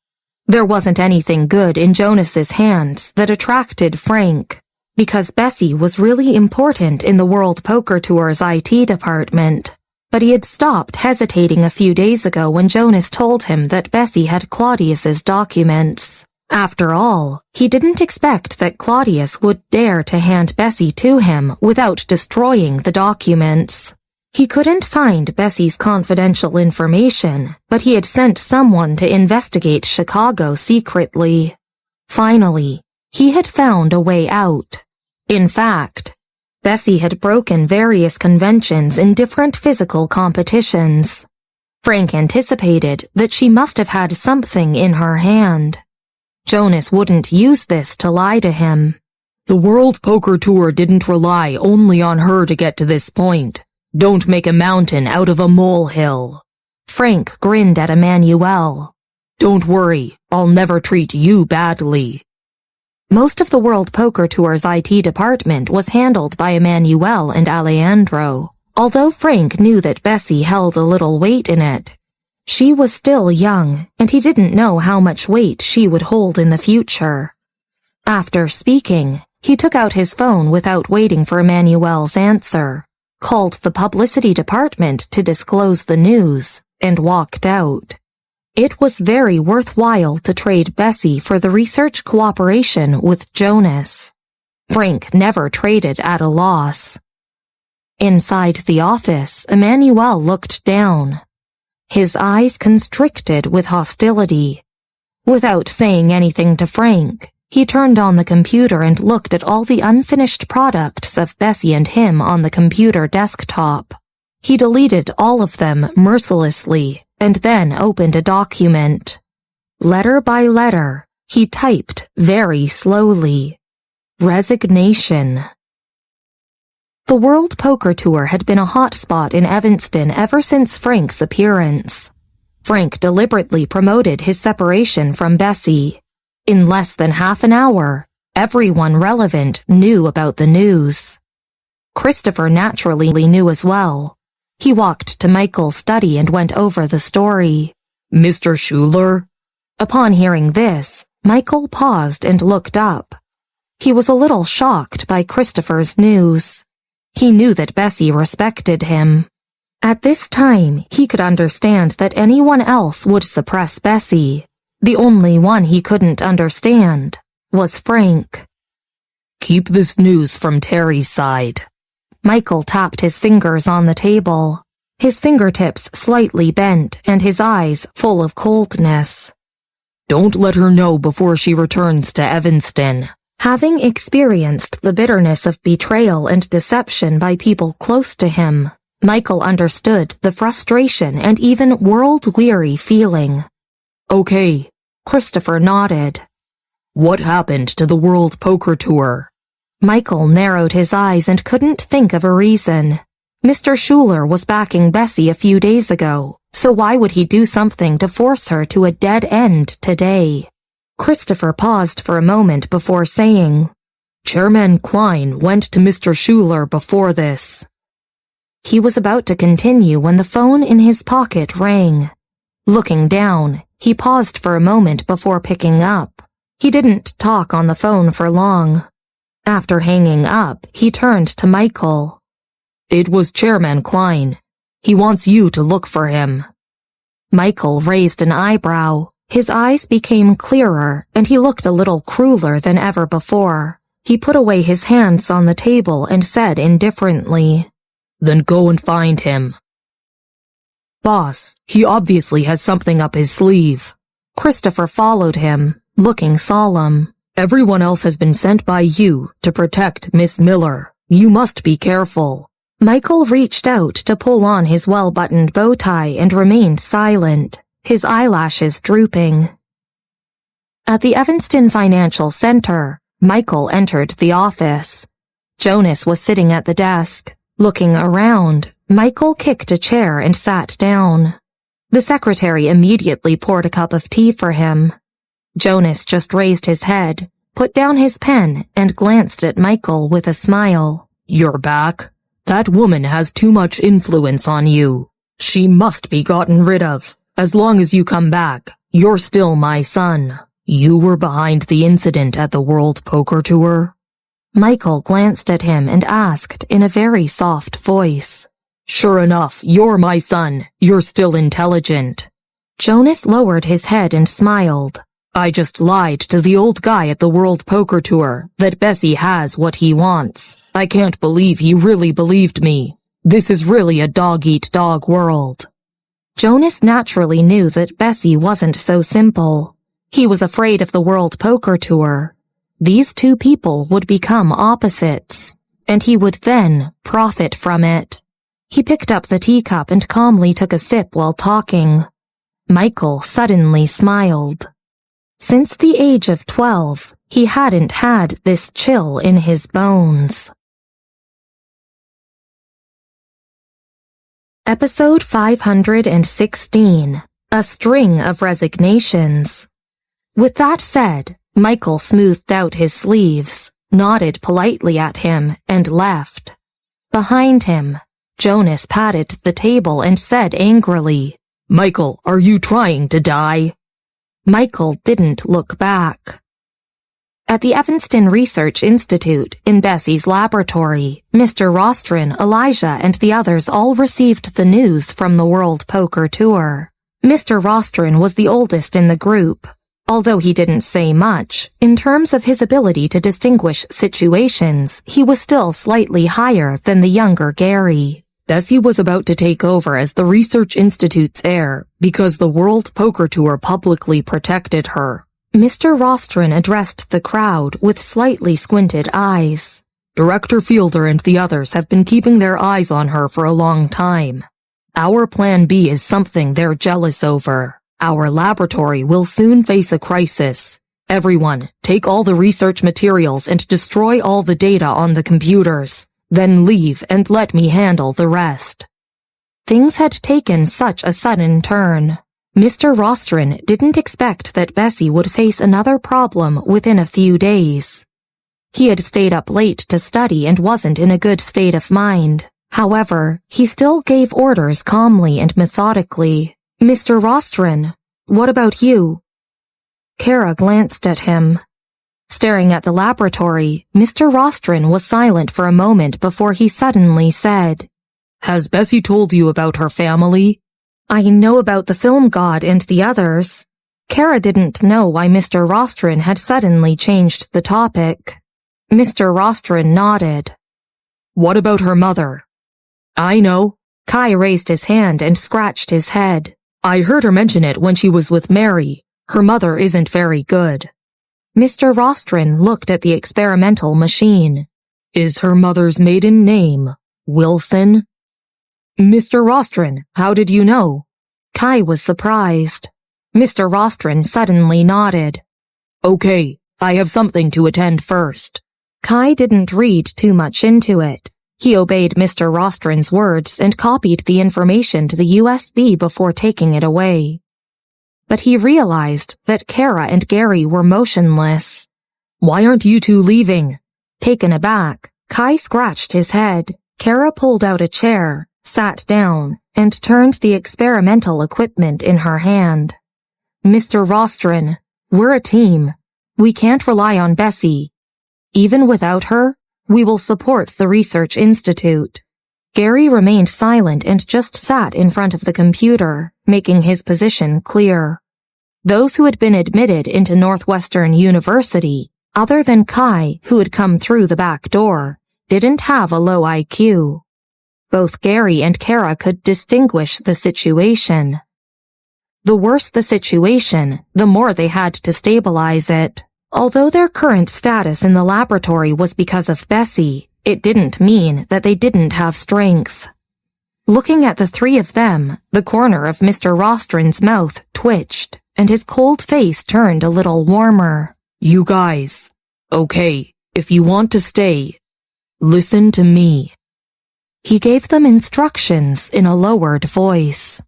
There wasn't anything good in Jonas's hands that attracted Frank, because Bessy was really important in the World Poker Tour's IT department. But he had stopped hesitating a few days ago when Jonas told him that Bessy had Claudius's documents. After all, he didn't expect that Claudius would dare to hand Bessy to him without destroying the documents. He couldn't find Bessy's confidential information, but he had sent someone to investigate Chicago secretly. Finally, he had found a way out. In fact, Bessy had broken various conventions in different physical competitions. Frank anticipated that she must have had something in her hand. Jonas wouldn't use this to lie to him. The World Poker Tour didn't rely only on her to get to this point. Don't make a mountain out of a molehill. Frank grinned at Emmanuel. Don't worry, I'll never treat you badly. Most of the World Poker Tour's IT department was handled by Emmanuel and Alejandro, although Frank knew that Bessy held a little weight in it. She was still young, and he didn't know how much weight she would hold in the future. After speaking, he took out his phone without waiting for Emmanuel's answer, called the publicity department to disclose the news, and walked out. It was very worthwhile to trade Bessy for the research cooperation with Jonas. Frank never traded at a loss. Inside the office, Emmanuel looked down. His eyes constricted with hostility. Without saying anything to Frank, he turned on the computer and looked at all the unfinished products of Bessy and him on the computer desktop. He deleted all of them mercilessly and then opened a document. Letter by letter, he typed very slowly. Resignation. The World Poker Tour had been a hot spot in Evanston ever since Frank's appearance. Frank deliberately promoted his separation from Bessy. In less than half an hour, everyone relevant knew about the news. Christopher naturally knew as well. He walked to Michael's study and went over the story. Mr. Schuler? Upon hearing this, Michael paused and looked up. He was a little shocked by Christopher's news. He knew that Bessy respected him. At this time, he could understand that anyone else would suppress Bessy. The only one he couldn't understand was Frank. Keep this news from Terry's side. Michael tapped his fingers on the table, his fingertips slightly bent and his eyes full of coldness. Don't let her know before she returns to Evanston. Having experienced the bitterness of betrayal and deception by people close to him, Michael understood the frustration and even world-weary feeling. Okay. Christopher nodded. What happened to the World Poker Tour? Michael narrowed his eyes and couldn't think of a reason. Mr. Schuler was backing Bessy a few days ago, so why would he do something to force her to a dead end today? Christopher paused for a moment before saying, Chairman Klein went to Mr. Schuler before this. He was about to continue when the phone in his pocket rang. Looking down, he paused for a moment before picking up. He didn't talk on the phone for long. After hanging up, he turned to Michael. It was Chairman Klein. He wants you to look for him. Michael raised an eyebrow. His eyes became clearer, and he looked a little crueler than ever before. He put away his hands on the table and said indifferently, Then go and find him. Boss, he obviously has something up his sleeve. Christopher followed him, looking solemn. Everyone else has been sent by you to protect Miss Miller. You must be careful. Michael reached out to pull on his well-buttoned bow tie and remained silent, his eyelashes drooping. At the Evanston Financial Center, Michael entered the office. Jonas was sitting at the desk. Looking around, Michael kicked a chair and sat down. The secretary immediately poured a cup of tea for him. Jonas just raised his head, put down his pen, and glanced at Michael with a smile. You're back? That woman has too much influence on you. She must be gotten rid of. As long as you come back, you're still my son. You were behind the incident at the World Poker Tour? Michael glanced at him and asked in a very soft voice. Sure enough, you're my son. You're still intelligent. Jonas lowered his head and smiled. I just lied to the old guy at the World Poker Tour that Bessy has what he wants. I can't believe he really believed me. This is really a dog-eat-dog world. Jonas naturally knew that Bessy wasn't so simple. He was afraid of the World Poker Tour. These two people would become opposites, and he would then profit from it. He picked up the teacup and calmly took a sip while talking. Michael suddenly smiled. Since the age of 12, he hadn't had this chill in his bones. Episode 516, A String of Resignations. With that said, Michael smoothed out his sleeves, nodded politely at him, and left. Behind him, Jonas patted the table and said angrily, Michael, are you trying to die? Michael didn't look back. At the Evanston Research Institute, in Bessy's laboratory, Mr. Rostron, Elijah, and the others all received the news from the World Poker Tour. Mr. Rostron was the oldest in the group. Although he didn't say much, in terms of his ability to distinguish situations, he was still slightly higher than the younger Gary. Bessy was about to take over as the Research Institute's heir because the World Poker Tour publicly protected her. Mr. Rostron addressed the crowd with slightly squinted eyes. Director Fielder and the others have been keeping their eyes on her for a long time. Our Plan B is something they're jealous over. Our laboratory will soon face a crisis. Everyone, take all the research materials and destroy all the data on the computers. Then leave and let me handle the rest. Things had taken such a sudden turn. Mr. Rostron didn't expect that Bessy would face another problem within a few days. He had stayed up late to study and wasn't in a good state of mind. However, he still gave orders calmly and methodically. Mr. Rostron, what about you? Kara glanced at him. Staring at the laboratory, Mr. Rostron was silent for a moment before he suddenly said, "Has Bessy told you about her family?" "I know about the film god and the others." Kara didn't know why Mr. Rostron had suddenly changed the topic. Mr. Rostron nodded. "What about her mother?" "I know." Kai raised his hand and scratched his head. "I heard her mention it when she was with Mary. Her mother isn't very good." Mr. Rostron looked at the experimental machine. "Is her mother's maiden name Wilson?" "Mr. Rostron, how did you know?" Kai was surprised. Mr. Rostron suddenly nodded. "Okay, I have something to attend first." Kai didn't read too much into it. He obeyed Mr. Rostron's words and copied the information to the USB before taking it away. But he realized that Kara and Gary were motionless. "Why aren't you two leaving?" Taken aback, Kai scratched his head. Kara pulled out a chair, sat down, and turned the experimental equipment in her hand. "Mr. Rostron, we're a team. We can't rely on Bessy. Even without her, we will support the research institute." Gary remained silent and just sat in front of the computer, making his position clear. Those who had been admitted into Northwestern University, other than Kai, who had come through the back door, didn't have a low IQ. Both Gary and Kara could distinguish the situation. The worse the situation, the more they had to stabilize it. Although their current status in the laboratory was because of Bessy, it didn't mean that they didn't have strength. Looking at the three of them, the corner of Mr. Rostron's mouth twitched, and his cold face turned a little warmer. "You guys, okay, if you want to stay, listen to me." He gave them instructions in a lowered voice.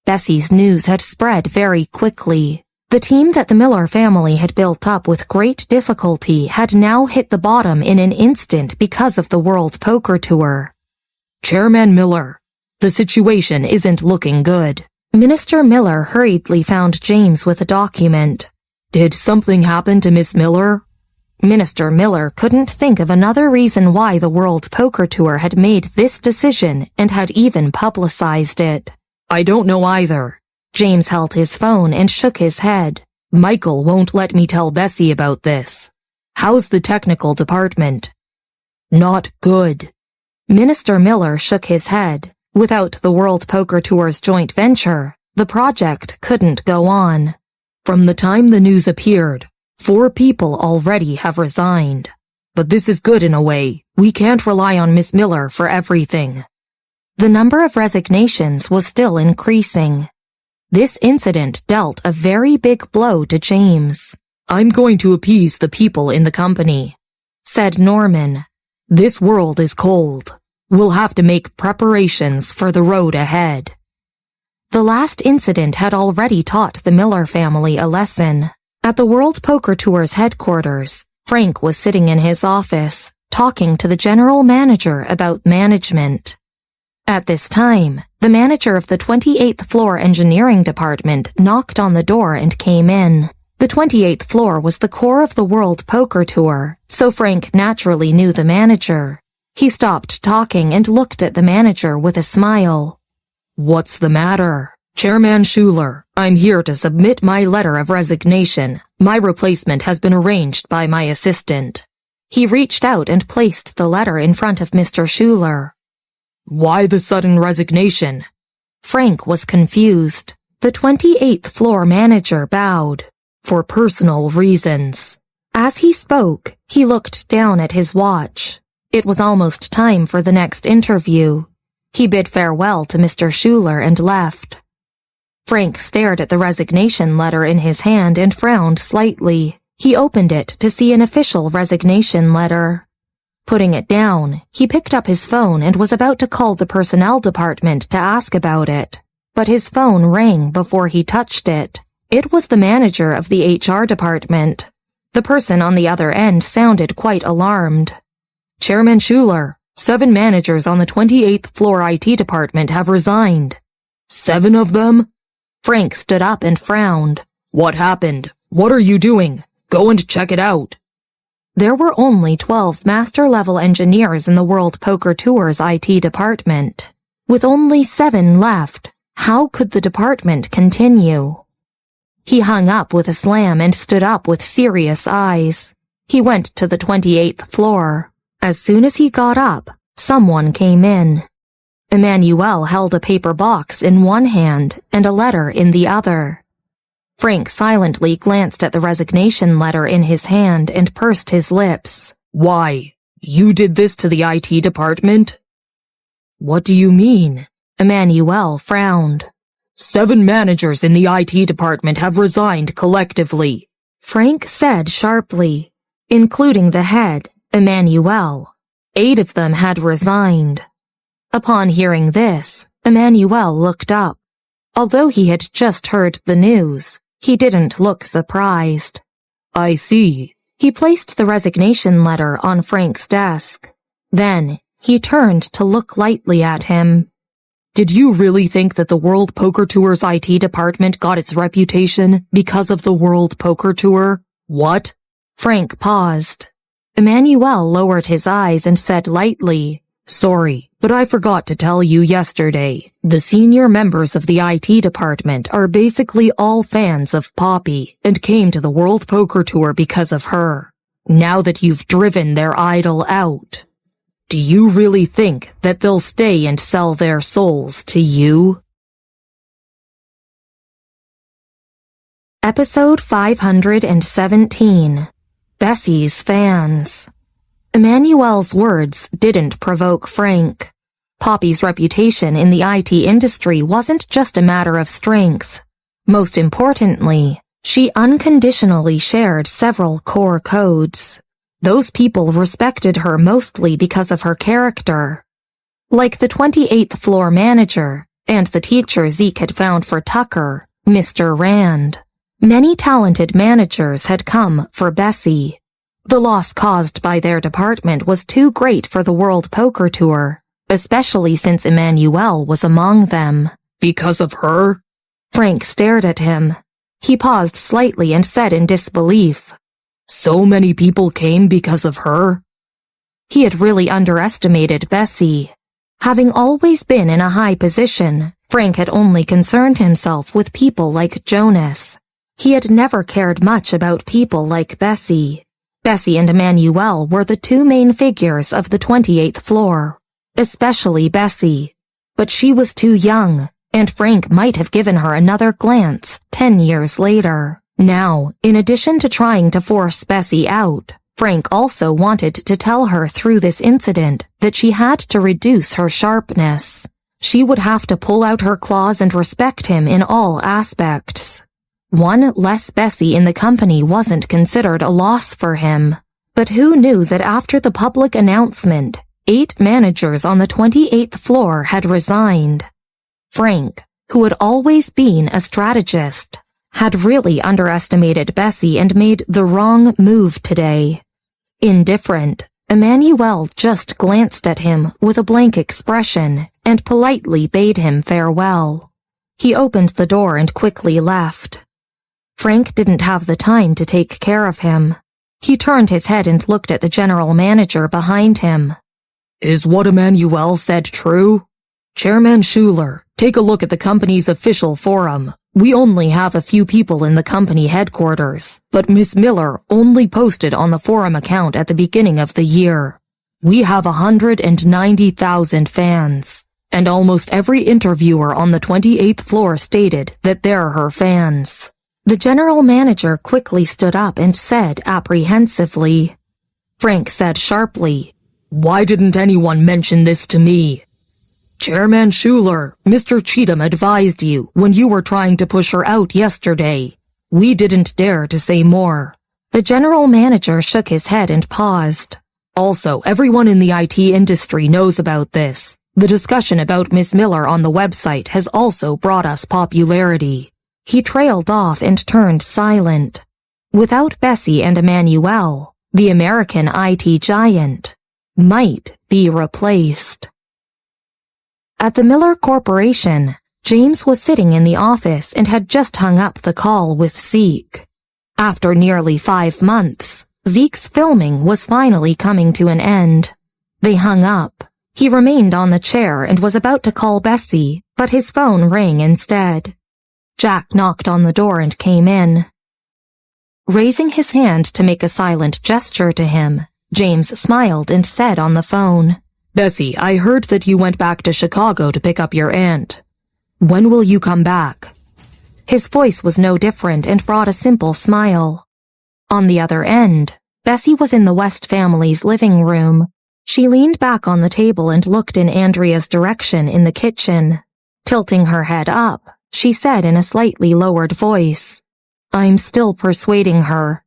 Bessy's news had spread very quickly. The team that the Miller family had built up with great difficulty had now hit the bottom in an instant because of the World Poker Tour. "Chairman Miller, the situation isn't looking good." Minister Miller hurriedly found James with a document. "Did something happen to Miss Miller?" Minister Miller couldn't think of another reason why the World Poker Tour had made this decision and had even publicized it. "I don't know either." James held his phone and shook his head. "Michael won't let me tell Bessy about this." "How's the technical department?" "Not good." Minister Miller shook his head. Without the World Poker Tour's joint venture, the project couldn't go on. "From the time the news appeared, 4 people already have resigned. But this is good in a way. We can't rely on Miss Miller for everything." The number of resignations was still increasing. This incident dealt a very big blow to James. "I'm going to appease the people in the company," said Norman. "This world is cold. We'll have to make preparations for the road ahead." The last incident had already taught the Miller family a lesson. At the World Poker Tour's headquarters, Frank was sitting in his office, talking to the general manager about management. At this time, the manager of the 28th floor engineering department knocked on the door and came in. The 28th floor was the core of the World Poker Tour, so Frank naturally knew the manager. He stopped talking and looked at the manager with a smile. "What's the matter?" "Chairman Schuler, I'm here to submit my letter of resignation. My replacement has been arranged by my assistant." He reached out and placed the letter in front of Mr. Schuler. "Why the sudden resignation?" Frank was confused. The 28th floor manager bowed. "For personal reasons." As he spoke, he looked down at his watch. It was almost time for the next interview. He bid farewell to Mr. Schuler and left. Frank stared at the resignation letter in his hand and frowned slightly. He opened it to see an official resignation letter. Putting it down, he picked up his phone and was about to call the personnel department to ask about it. But his phone rang before he touched it. It was the manager of the HR department. The person on the other end sounded quite alarmed. "Chairman Schuler, 7 managers on the 28th floor IT department have resigned." "7 of them?" Frank stood up and frowned. "What happened? What are you doing? Go and check it out." There were only 12 master-level engineers in the World Poker Tour's IT department. With only 7 left, how could the department continue? He hung up with a slam and stood up with serious eyes. He went to the 28th floor. As soon as he got up, someone came in. Emmanuel held a paper box in one hand and a letter in the other. Frank silently glanced at the resignation letter in his hand and pursed his lips. "Why? You did this to the IT department?" "What do you mean?" Emmanuel frowned. 7 managers in the IT department have resigned collectively, Frank said sharply, including the head, Emmanuel. 8 of them had resigned. Upon hearing this, Emmanuel looked up. Although he had just heard the news, he didn't look surprised. "I see." He placed the resignation letter on Frank's desk. Then, he turned to look lightly at him. "Did you really think that the World Poker Tour's IT department got its reputation because of the World Poker Tour? What?" Frank paused. Emmanuel lowered his eyes and said lightly, "Sorry, but I forgot to tell you yesterday. The senior members of the IT department are basically all fans of Poppy and came to the World Poker Tour because of her. Now that you've driven their idol out, do you really think that they'll stay and sell their souls to you?" Episode 517. Bessy's Fans. Emmanuel's words didn't provoke Frank. Poppy's reputation in the IT industry wasn't just a matter of strength. Most importantly, she unconditionally shared several core codes. Those people respected her mostly because of her character. Like the 28th floor manager and the teacher Zeke had found for Tucker, Mr. Rand. Many talented managers had come for Bessy. The loss caused by their department was too great for the World Poker Tour, especially since Emmanuel was among them. "Because of her?" Frank stared at him. He paused slightly and said in disbelief, "So many people came because of her?" He had really underestimated Bessy. Having always been in a high position, Frank had only concerned himself with people like Jonas. He had never cared much about people like Bessy. Bessy and Emmanuel were the 2 main figures of the 28th floor, especially Bessy. But she was too young, and Frank might have given her another glance 10 years later. Now, in addition to trying to force Bessy out, Frank also wanted to tell her through this incident that she had to reduce her sharpness. She would have to pull out her claws and respect him in all aspects. One less Bessy in the company wasn't considered a loss for him. But who knew that after the public announcement, 8 managers on the 28th floor had resigned? Frank, who had always been a strategist, had really underestimated Bessy and made the wrong move today. Indifferent, Emmanuel just glanced at him with a blank expression and politely bade him farewell. He opened the door and quickly left. Frank didn't have the time to take care of him. He turned his head and looked at the general manager behind him. "Is what Emmanuel said true?" "Chairman Schuler, take a look at the company's official forum. We only have a few people in the company headquarters, but Miss Miller only posted on the forum account at the beginning of the year. We have 190,000 fans, and almost every interviewer on the 28th floor stated that they're her fans." The general manager quickly stood up and said apprehensively. Frank said sharply, "Why didn't anyone mention this to me?" Chairman Schuler, Mr. Cheatham advised you when you were trying to push her out yesterday. We didn't dare to say more. The general manager shook his head and paused. Also, everyone in the IT industry knows about this. The discussion about Miss Miller on the website has also brought us popularity. He trailed off and turned silent. Without Bessy and Emmanuel, the American IT giant might be replaced. At the Miller Corporation, James was sitting in the office and had just hung up the call with Zeke. After nearly 5 months, Zeke's filming was finally coming to an end. They hung up. He remained on the chair and was about to call Bessy, but his phone rang instead. Jack knocked on the door and came in. Raising his hand to make a silent gesture to him, James smiled and said on the phone, Bessy, I heard that you went back to Chicago to pick up your aunt. When will you come back? His voice was no different and brought a simple smile. On the other end, Bessy was in the West family's living room. She leaned back on the table and looked in Andrea's direction in the kitchen. Tilting her head up, she said in a slightly lowered voice, I'm still persuading her.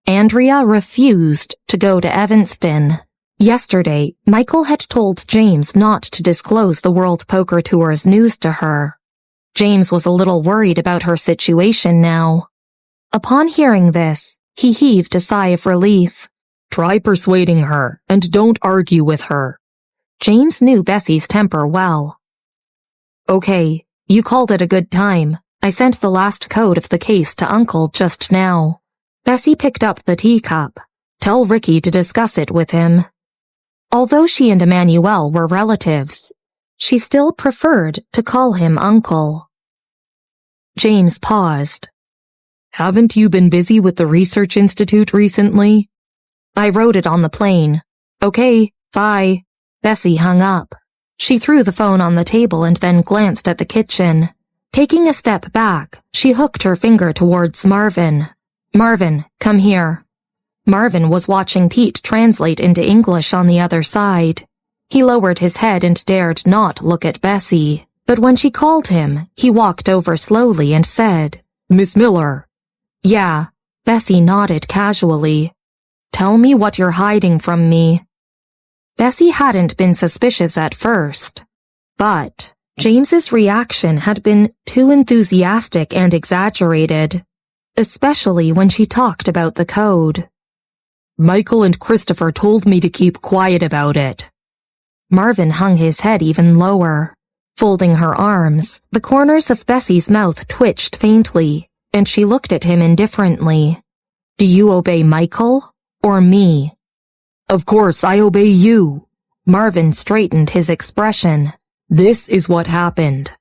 Andrea refused to go to Evanston. Yesterday, Michael had told James not to disclose the World Poker Tour's news to her. James was a little worried about her situation now. Upon hearing this, he heaved a sigh of relief. Try persuading her, and don't argue with her. James knew Bessy's temper well. Okay, you called it a good time. I sent the last code of the case to Uncle just now. Bessy picked up the teacup. Tell Ricky to discuss it with him. Although she and Emmanuel were relatives, she still preferred to call him Uncle. James paused. Haven't you been busy with the Research Institute recently? I wrote it on the plane. Okay, bye. Bessy hung up. She threw the phone on the table and then glanced at the kitchen. Taking a step back, she hooked her finger towards Marvin. Marvin, come here. Marvin was watching Pete translate into English on the other side. He lowered his head and dared not look at Bessy, but when she called him, he walked over slowly and said, Miss Miller. Yeah, Bessy nodded casually. Tell me what you're hiding from me. Bessy hadn't been suspicious at first, but James's reaction had been too enthusiastic and exaggerated, especially when she talked about the code. Michael and Christopher told me to keep quiet about it. Marvin hung his head even lower. Folding her arms, the corners of Bessy's mouth twitched faintly, and she looked at him indifferently. Do you obey Michael or me? Of course I obey you. Marvin straightened his expression. This is what happened.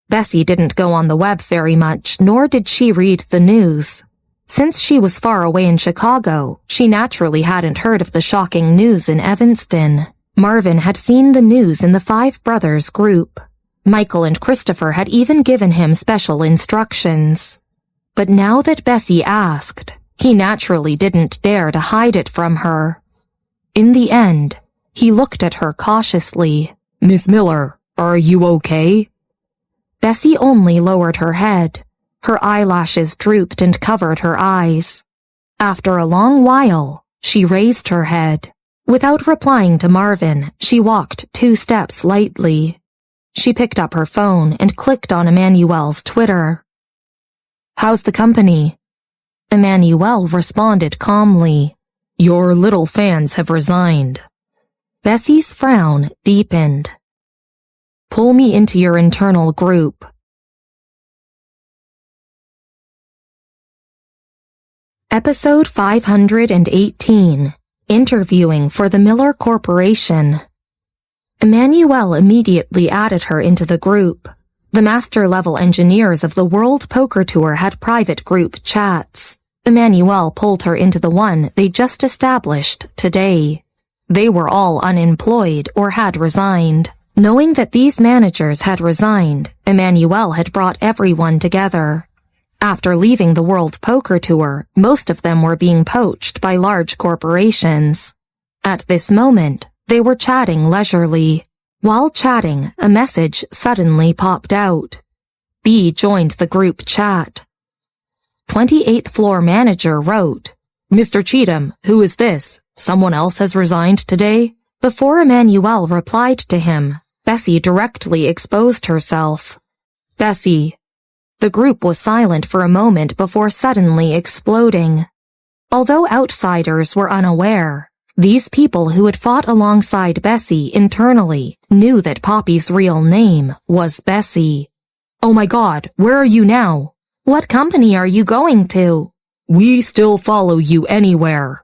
Bessy didn't go on the web very much, nor did she read the news. Since she was far away in Chicago, she naturally hadn't heard of the shocking news in Evanston. Marvin had seen the news in the Five Brothers group. Michael and Christopher had even given him special instructions. But now that Bessy asked, he naturally didn't dare to hide it from her. In the end, he looked at her cautiously. Miss Miller, are you okay? Bessy only lowered her head. Her eyelashes drooped and covered her eyes. After a long while, she raised her head. Without replying to Marvin, she walked 2 steps lightly. She picked up her phone and clicked on Emmanuel's Twitter. How's the company? Emmanuel responded calmly. Your little fans have resigned. Bessy's frown deepened. Pull me into your internal group. Episode 518, Interviewing for the Miller Corporation. Emmanuel immediately added her into the group. The master-level engineers of the World Poker Tour had private group chats. Emmanuel pulled her into the one they just established today. They were all unemployed or had resigned. Knowing that these managers had resigned, Emmanuel had brought everyone together. After leaving the World Poker Tour, most of them were being poached by large corporations. At this moment, they were chatting leisurely. While chatting, a message suddenly popped out. B joined the group chat. 28th floor manager wrote, "Mr. Cheatham, who is this? Someone else has resigned today?" Before Emmanuel replied to him, Bessy directly exposed herself. "Bessy." The group was silent for a moment before suddenly exploding. Although outsiders were unaware, these people who had fought alongside Bessy internally knew that Poppy's real name was Bessy. "Oh my God, where are you now? What company are you going to?" "We still follow you anywhere."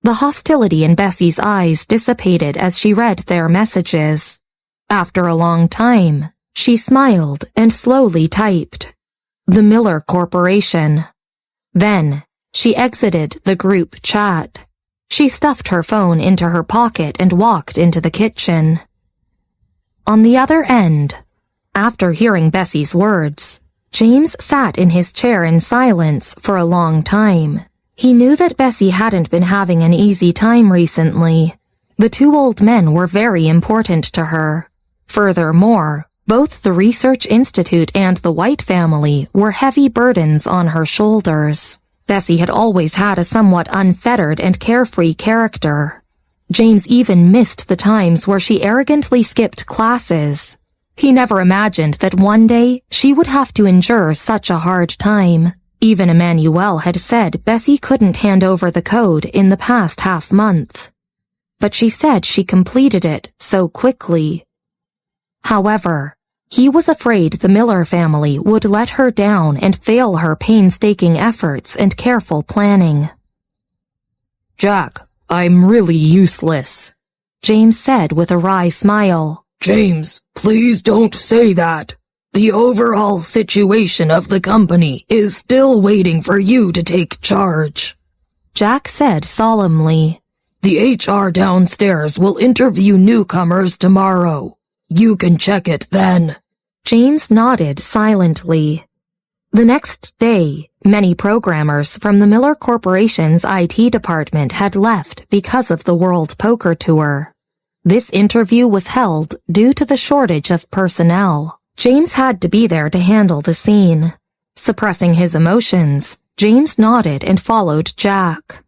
The hostility in Bessy's eyes dissipated as she read their messages. After a long time, she smiled and slowly typed, "The Miller Corporation." Then, she exited the group chat. She stuffed her phone into her pocket and walked into the kitchen. On the other end, after hearing Bessy's words, James sat in his chair in silence for a long time. He knew that Bessy hadn't been having an easy time recently. The two old men were very important to her. Furthermore, both the Research Institute and the White family were heavy burdens on her shoulders. Bessy had always had a somewhat unfettered and carefree character. James even missed the times where she arrogantly skipped classes. He never imagined that one day she would have to endure such a hard time. Even Emmanuel had said Bessy couldn't hand over the code in the past half-month. But she said she completed it so quickly. However, he was afraid the Miller family would let her down and fail her painstaking efforts and careful planning. "Jack, I'm really useless," James said with a wry smile. "James, please don't say that. The overall situation of the company is still waiting for you to take charge." Jack said solemnly. "The HR downstairs will interview newcomers tomorrow. You can check it then." James nodded silently. The next day, many programmers from the Miller Corporation's IT department had left because of the World Poker Tour. This interview was held due to the shortage of personnel. James had to be there to handle the scene. Suppressing his emotions, James nodded and followed Jack.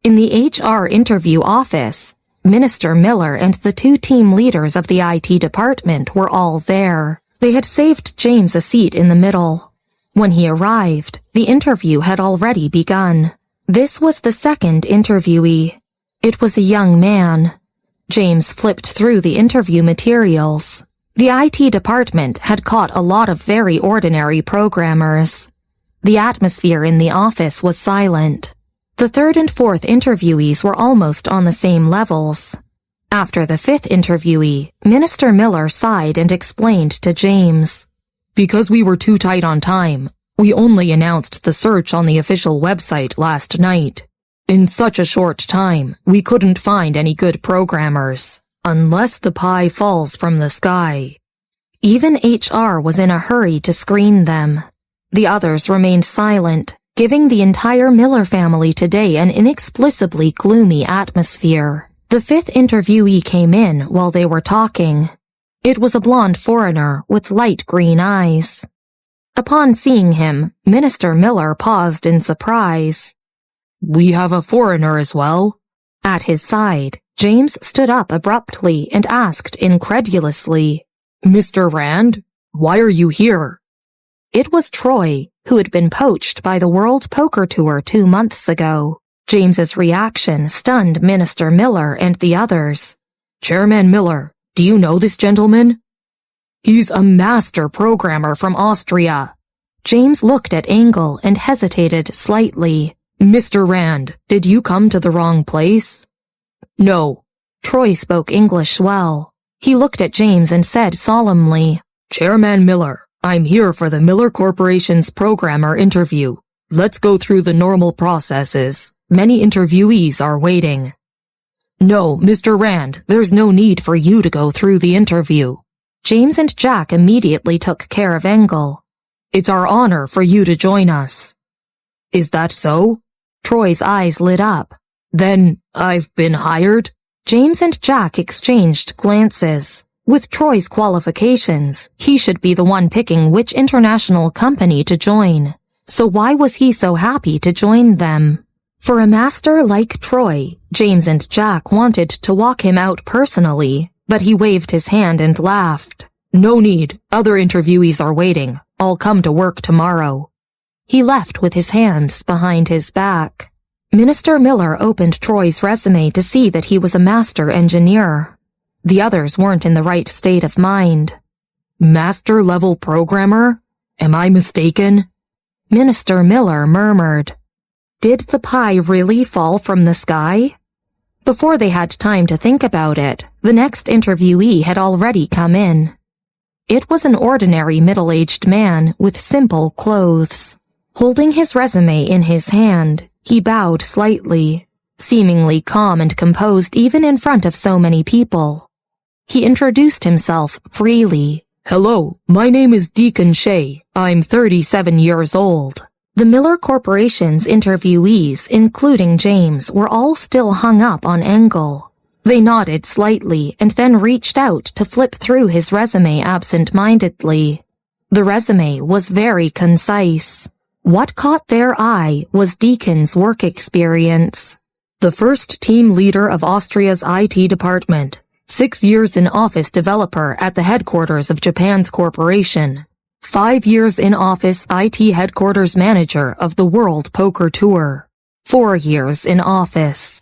In the HR interview office, Minister Miller and the two team leaders of the IT department were all there. They had saved James a seat in the middle. When he arrived, the interview had already begun. This was the second interviewee. It was a young man. James flipped through the interview materials. The IT department had caught a lot of very ordinary programmers. The atmosphere in the office was silent. The third and fourth interviewees were almost on the same levels. After the fifth interviewee, Minister Miller sighed and explained to James, "Because we were too tight on time, we only announced the search on the official website last night. In such a short time, we couldn't find any good programmers, unless the pie falls from the sky." Even HR was in a hurry to screen them. The others remained silent, giving the entire Miller family today an inexplicably gloomy atmosphere. The fifth interviewee came in while they were talking. It was a blonde foreigner with light green eyes. Upon seeing him, Minister Miller paused in surprise. "We have a foreigner as well?" At his side, James stood up abruptly and asked incredulously, "Mr. Rand, why are you here?" It was Troy, who had been poached by the World Poker Tour 2 months ago. James's reaction stunned Minister Miller and the others. "Chairman Miller, do you know this gentleman?" "He's a master programmer from Austria." James looked at Engel and hesitated slightly. "Mr. Rand, did you come to the wrong place?" "No." Troy spoke English well. He looked at James and said solemnly, "Chairman Miller, I'm here for the Miller Corporation's programmer interview. Let's go through the normal processes. Many interviewees are waiting." "No, Mr. Rand, there's no need for you to go through the interview." James and Jack immediately took care of Engel. "It's our honor for you to join us." "Is that so?" Troy's eyes lit up. "Then I've been hired?" James and Jack exchanged glances. With Troy's qualifications, he should be the one picking which international company to join. So why was he so happy to join them? For a master like Troy, James and Jack wanted to walk him out personally, but he waved his hand and laughed. No need. Other interviewees are waiting. I'll come to work tomorrow. He left with his hands behind his back. Minister Miller opened Troy's resume to see that he was a master engineer. The others weren't in the right state of mind. Master-level programmer? Am I mistaken? Minister Miller murmured. Did the pie really fall from the sky? Before they had time to think about it, the next interviewee had already come in. It was an ordinary middle-aged man with simple clothes. Holding his resume in his hand, he bowed slightly, seemingly calm and composed even in front of so many people. He introduced himself freely. Hello, my name is Deacon Shea. I'm 37 years old. The Miller Corporation's interviewees, including James, were all still hung up on Engel. They nodded slightly and then reached out to flip through his resume absent-mindedly. The resume was very concise. What caught their eye was Deacon's work experience. The first team leader of Austria's IT department. 6 years in office developer at the headquarters of Japan's corporation. 5 years in office IT headquarters manager of the World Poker Tour. 4 years in office.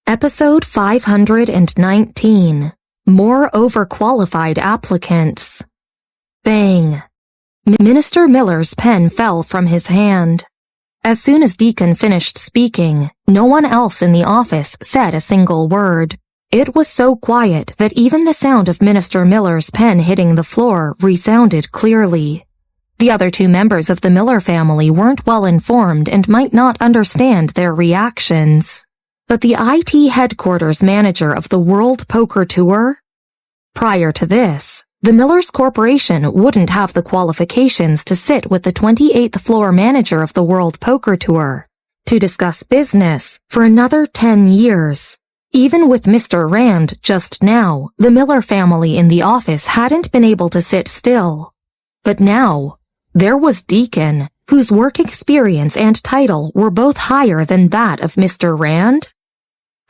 Episode 519. More overqualified applicants. Bang. Minister Miller's pen fell from his hand. As soon as Deacon finished speaking, no one else in the office said a single word. It was so quiet that even the sound of Minister Miller's pen hitting the floor resounded clearly. The other two members of the Miller family weren't well informed and might not understand their reactions. But the IT headquarters manager of the World Poker Tour? Prior to this, the Millers Corporation wouldn't have the qualifications to sit with the 28th floor manager of the World Poker Tour to discuss business for another 10 years. Even with Mr. Rand just now, the Miller family in the office hadn't been able to sit still. But now, there was Deacon, whose work experience and title were both higher than that of Mr. Rand.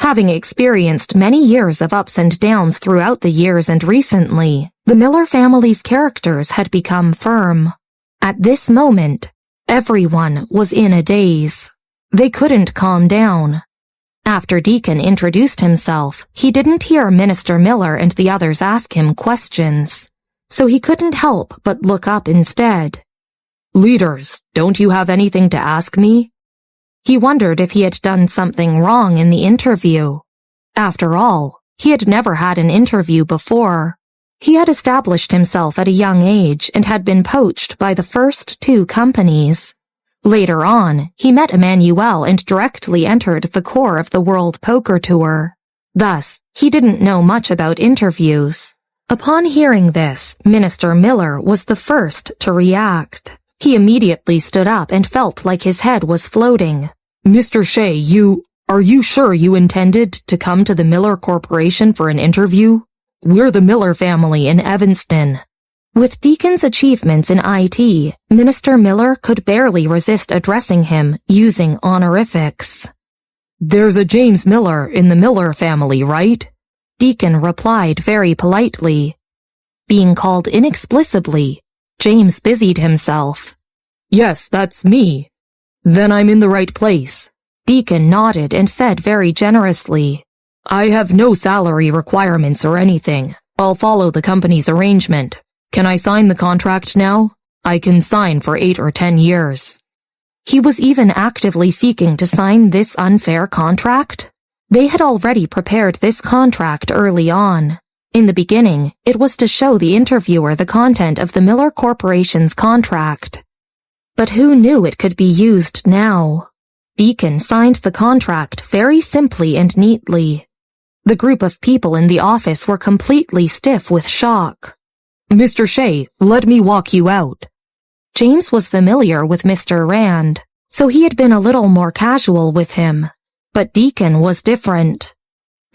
Having experienced many years of ups and downs throughout the years and recently, the Miller family's characters had become firm. At this moment, everyone was in a daze. They couldn't calm down. After Deacon introduced himself, he didn't hear Minister Miller and the others ask him questions, so he couldn't help but look up instead. Leaders, don't you have anything to ask me? He wondered if he had done something wrong in the interview. After all, he had never had an interview before. He had established himself at a young age and had been poached by the first 2 companies. Later on, he met Emmanuel and directly entered the core of the World Poker Tour. Thus, he didn't know much about interviews. Upon hearing this, Minister Miller was the first to react. He immediately stood up and felt like his head was floating. Mr. Shea, are you sure you intended to come to the Miller Corporation for an interview? We're the Miller family in Evanston. With Deacon's achievements in IT, Minister Miller could barely resist addressing him using honorifics. There's a James Miller in the Miller family, right? Deacon replied very politely. Being called inexplicably, James busied himself. Yes, that's me. Then I'm in the right place. Deacon nodded and said very generously. I have no salary requirements or anything. I'll follow the company's arrangement. Can I sign the contract now? I can sign for 8 or 10 years. He was even actively seeking to sign this unfair contract? They had already prepared this contract early on. In the beginning, it was to show the interviewer the content of the Miller Corporation's contract. But who knew it could be used now? Deacon signed the contract very simply and neatly. The group of people in the office were completely stiff with shock. Mr. Shea, let me walk you out. James was familiar with Mr. Rand, so he had been a little more casual with him. But Deacon was different.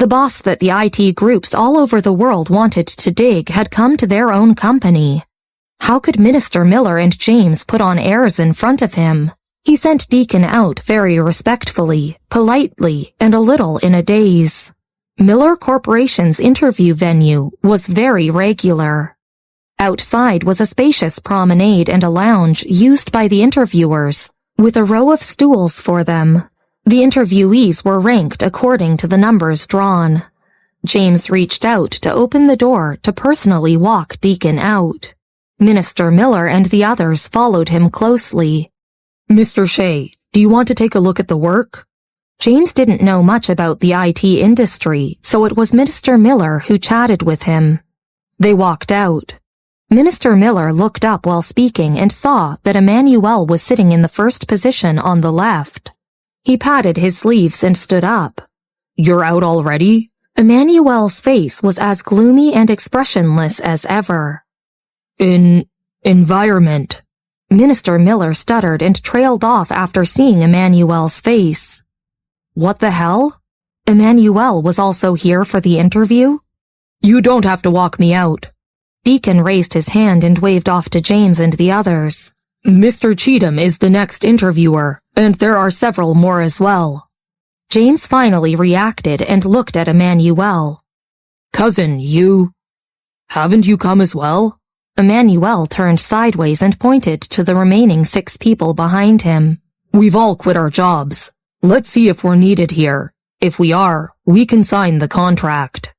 The boss that the IT groups all over the world wanted to dig had come to their own company. How could Minister Miller and James put on airs in front of him? He sent Deacon out very respectfully, politely, and a little in a daze. Miller Corporation's interview venue was very regular. Outside was a spacious promenade and a lounge used by the interviewers, with a row of stools for them. The interviewees were ranked according to the numbers drawn. James reached out to open the door to personally walk Deacon out. Minister Miller and the others followed him closely. Mr. Shea, do you want to take a look at the work? James didn't know much about the IT industry, so it was Minister Miller who chatted with him. They walked out. Minister Miller looked up while speaking and saw that Emmanuel was sitting in the first position on the left. He patted his sleeves and stood up. You're out already? Emmanuel's face was as gloomy and expressionless as ever. Environment. Minister Miller stuttered and trailed off after seeing Emmanuel's face. What the hell? Emmanuel was also here for the interview? You don't have to walk me out. Deacon raised his hand and waved off to James and the others. Mr. Cheatham is the next interviewer, and there are several more as well. James finally reacted and looked at Emmanuel. Cousin, haven't you come as well? Emmanuel turned sideways and pointed to the remaining 6 people behind him. We've all quit our jobs. Let's see if we're needed here. If we are, we can sign the contract.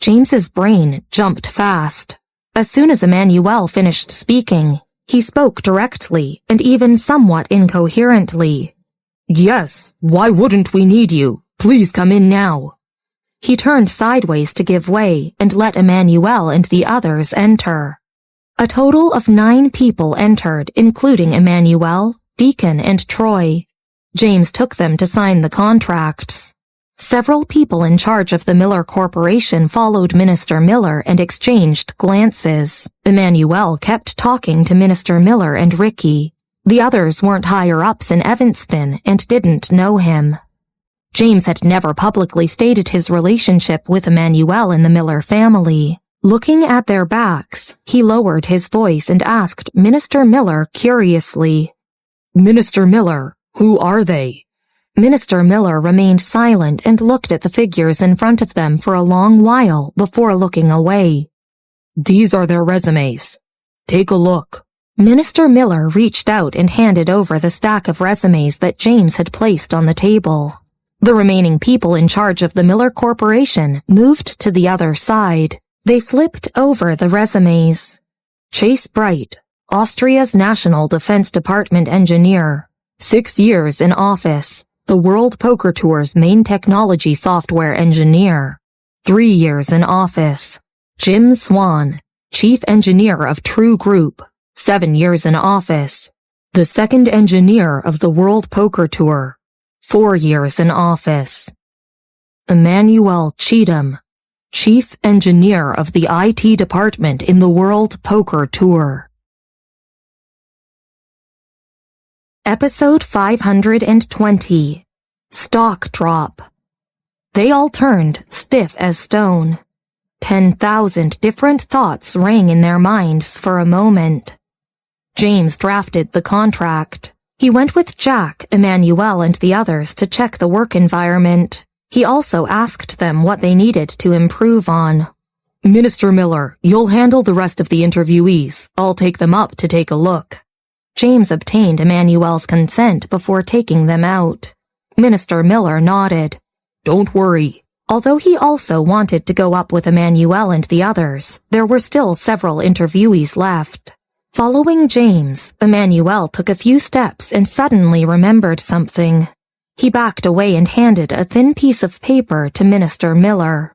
James's brain jumped fast. As soon as Emmanuel finished speaking, he spoke directly and even somewhat incoherently. Yes, why wouldn't we need you? Please come in now. He turned sideways to give way and let Emmanuel and the others enter. A total of 9 people entered, including Emmanuel, Deacon, and Troy. James took them to sign the contracts. Several people in charge of the Miller Corporation followed Minister Miller and exchanged glances. Emmanuel kept talking to Minister Miller and Ricky. The others weren't higher-ups in Evanston and didn't know him. James had never publicly stated his relationship with Emmanuel and the Miller family. Looking at their backs, he lowered his voice and asked Minister Miller curiously, Minister Miller, who are they? Minister Miller remained silent and looked at the figures in front of them for a long while before looking away. These are their resumes. Take a look. Minister Miller reached out and handed over the stack of resumes that James had placed on the table. The remaining people in charge of the Miller Corporation moved to the other side. They flipped over the resumes. Chase Bright, Austria's National Defense Department engineer. 6 years in office. The World Poker Tour's main technology software engineer. 3 years in office. Jim Swan, chief engineer of True Group. 7 years in office. The second engineer of the World Poker Tour. 4 years in office. Emmanuel Cheatham, chief engineer of the IT department in the World Poker Tour. Episode 520. Stock Drop. They all turned stiff as stone. 10,000 different thoughts rang in their minds for a moment. James drafted the contract. He went with Jack, Emmanuel, and the others to check the work environment. He also asked them what they needed to improve on. Minister Miller, you'll handle the rest of the interviewees. I'll take them up to take a look. James obtained Emmanuel's consent before taking them out. Minister Miller nodded. Don't worry. Although he also wanted to go up with Emmanuel and the others, there were still several interviewees left. Following James, Emmanuel took a few steps and suddenly remembered something. He backed away and handed a thin piece of paper to Minister Miller.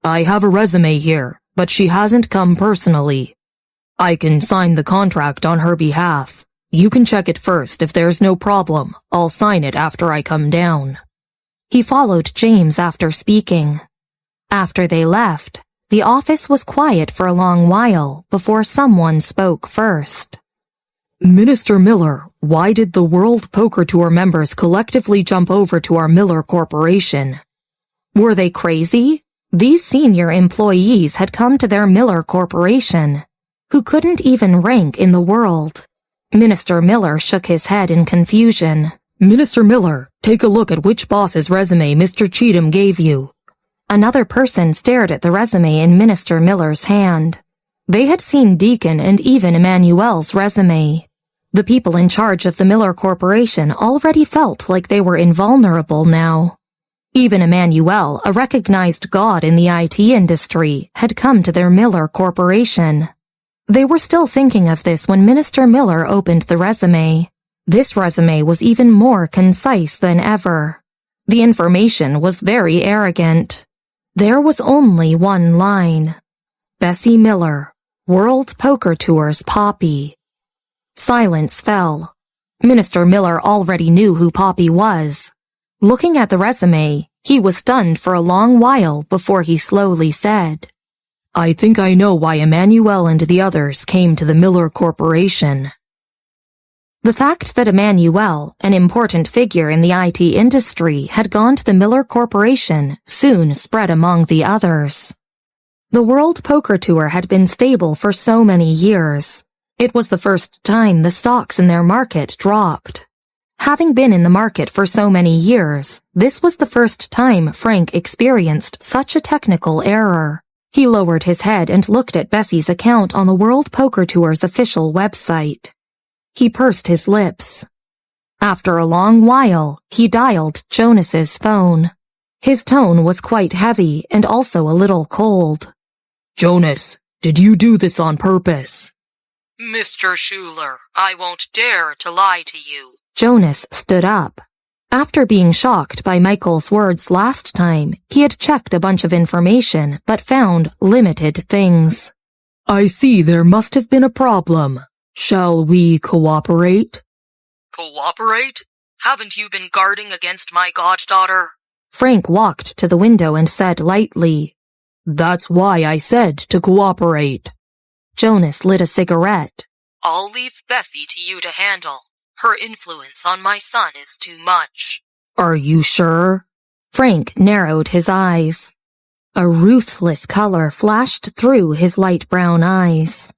I have a resume here, but she hasn't come personally. I can sign the contract on her behalf. You can check it first. If there's no problem, I'll sign it after I come down. He followed James after speaking. After they left, the office was quiet for a long while before someone spoke first. Minister Miller, why did the World Poker Tour members collectively jump over to our Miller Corporation? Were they crazy? These senior employees had come to their Miller Corporation, who couldn't even rank in the world. Minister Miller shook his head in confusion. Minister Miller, take a look at which boss's resume Mr. Cheatham gave you. Another person stared at the resume in Minister Miller's hand. They had seen Deacon and even Emmanuel's resume. The people in charge of the Miller Corporation already felt like they were invulnerable now. Even Emmanuel, a recognized god in the IT industry, had come to their Miller Corporation. They were still thinking of this when Minister Miller opened the resume. This resume was even more concise than ever. The information was very arrogant. There was only one line. Bessy Miller, World Poker Tour's Poppy. Silence fell. Minister Miller already knew who Poppy was. Looking at the resume, he was stunned for a long while before he slowly said, I think I know why Emmanuel and the others came to the Miller Corporation. The fact that Emmanuel, an important figure in the IT industry, had gone to the Miller Corporation soon spread among the others. The World Poker Tour had been stable for so many years. It was the first time the stocks in their market dropped. Having been in the market for so many years, this was the first time Frank experienced such a technical error. He lowered his head and looked at Bessy's account on the World Poker Tour's official website. He pursed his lips. After a long while, he dialed Jonas's phone. His tone was quite heavy and also a little cold. Jonas, did you do this on purpose? Mr. Schuler, I won't dare to lie to you. Jonas stood up. After being shocked by Michael's words last time, he had checked a bunch of information but found limited things. I see there must have been a problem. Shall we cooperate? Cooperate? Haven't you been guarding against my goddaughter? Frank walked to the window and said lightly, That's why I said to cooperate. Jonas lit a cigarette. I'll leave Bessy to you to handle. Her influence on my son is too much. Are you sure? Frank narrowed his eyes. A ruthless color flashed through his light brown eyes.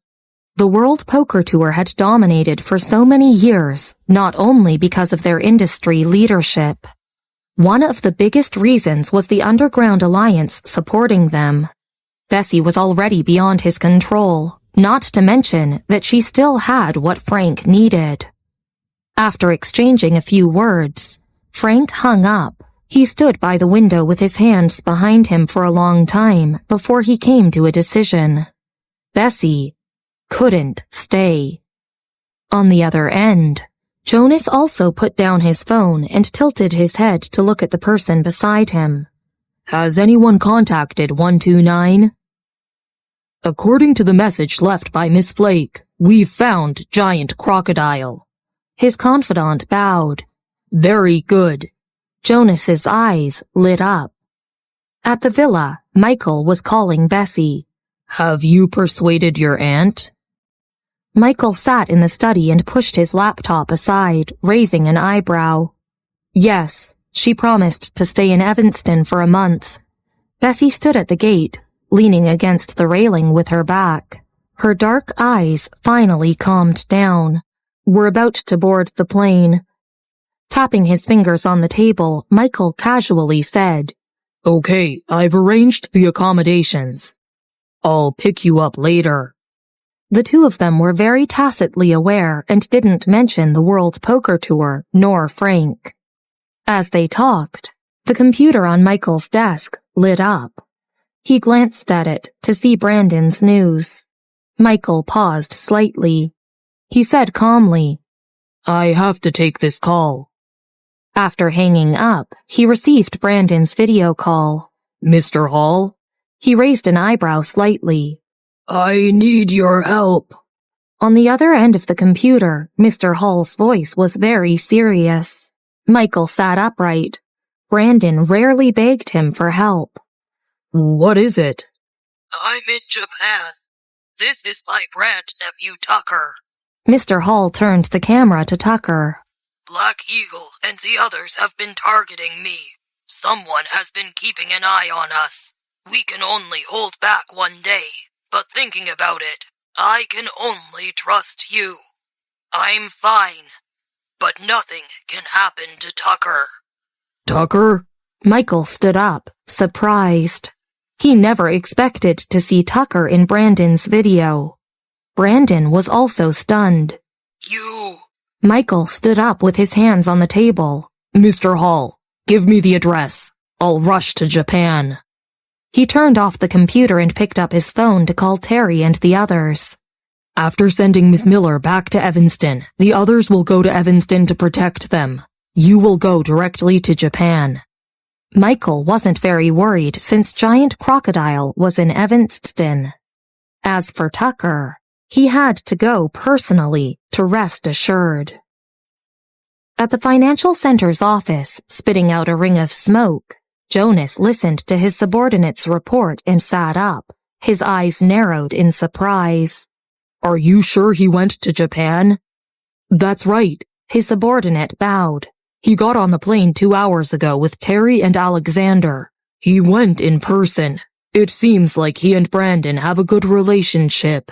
The World Poker Tour had dominated for so many years, not only because of their industry leadership. One of the biggest reasons was the Underground Alliance supporting them. Bessy was already beyond his control, not to mention that she still had what Frank needed. After exchanging a few words, Frank hung up. He stood by the window with his hands behind him for a long time before he came to a decision. Bessy couldn't stay. On the other end, Jonas also put down his phone and tilted his head to look at the person beside him. Has anyone contacted 129? According to the message left by Miss Flake, we've found Giant Crocodile. His confidant bowed. Very good. Jonas's eyes lit up. At the villa, Michael was calling Bessy. Have you persuaded your aunt? Michael sat in the study and pushed his laptop aside, raising an eyebrow. Yes, she promised to stay in Evanston for a month. Bessy stood at the gate, leaning against the railing with her back. Her dark eyes finally calmed down. We're about to board the plane. Tapping his fingers on the table, Michael casually said, Okay, I've arranged the accommodations. I'll pick you up later. The two of them were very tacitly aware and didn't mention the World Poker Tour nor Frank. As they talked, the computer on Michael's desk lit up. He glanced at it to see Brandon's news. Michael paused slightly. He said calmly, I have to take this call. After hanging up, he received Brandon's video call. Mr. Hall? He raised an eyebrow slightly. I need your help. On the other end of the computer, Mr. Hall's voice was very serious. Michael sat upright. Brandon rarely begged him for help. What is it? I'm in Japan. This is my grandnephew Tucker. Mr. Hall turned the camera to Tucker. Black Eagle and the others have been targeting me. Someone has been keeping an eye on us. We can only hold back one day, but thinking about it, I can only trust you. I'm fine, but nothing can happen to Tucker. Tucker? Michael stood up, surprised. He never expected to see Tucker in Brandon's video. Brandon was also stunned. You... Michael stood up with his hands on the table. Mr. Hall, give me the address. I'll rush to Japan. He turned off the computer and picked up his phone to call Terry and the others. After sending Miss Miller back to Evanston, the others will go to Evanston to protect them. You will go directly to Japan. Michael wasn't very worried since Giant Crocodile was in Evanston. As for Tucker, he had to go personally to rest assured. At the financial center's office, spitting out a ring of smoke, Jonas listened to his subordinate's report and sat up, his eyes narrowed in surprise. Are you sure he went to Japan? That's right. His subordinate bowed. He got on the plane 2 hours ago with Terry and Alexander. He went in person. It seems like he and Brandon have a good relationship.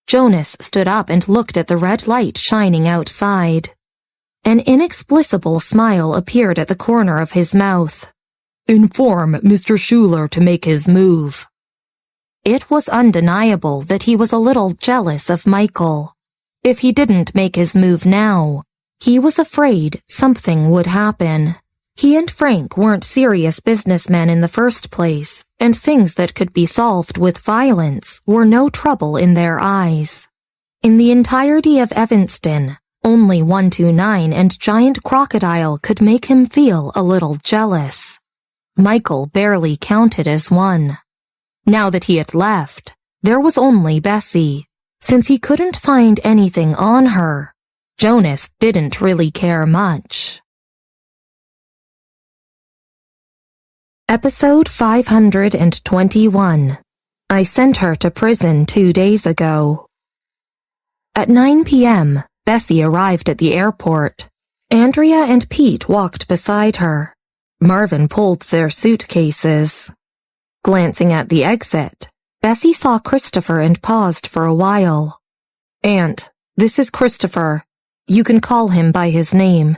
Jonas stood up and looked at the red light shining outside. An inexplicable smile appeared at the corner of his mouth. Inform Mr. Schuler to make his move. It was undeniable that he was a little jealous of Michael. If he didn't make his move now, he was afraid something would happen. He and Frank weren't serious businessmen in the first place, and things that could be solved with violence were no trouble in their eyes. In the entirety of Evanston, only 129 and Giant Crocodile could make him feel a little jealous. Michael barely counted as one. Now that he had left, there was only Bessy. Since he couldn't find anything on her, Jonas didn't really care much. Episode 521. I sent her to prison 2 days ago. At 9 p.m., Bessy arrived at the airport. Andrea and Pete walked beside her. Marvin pulled their suitcases. Glancing at the exit, Bessy saw Christopher and paused for a while. Aunt, this is Christopher. You can call him by his name.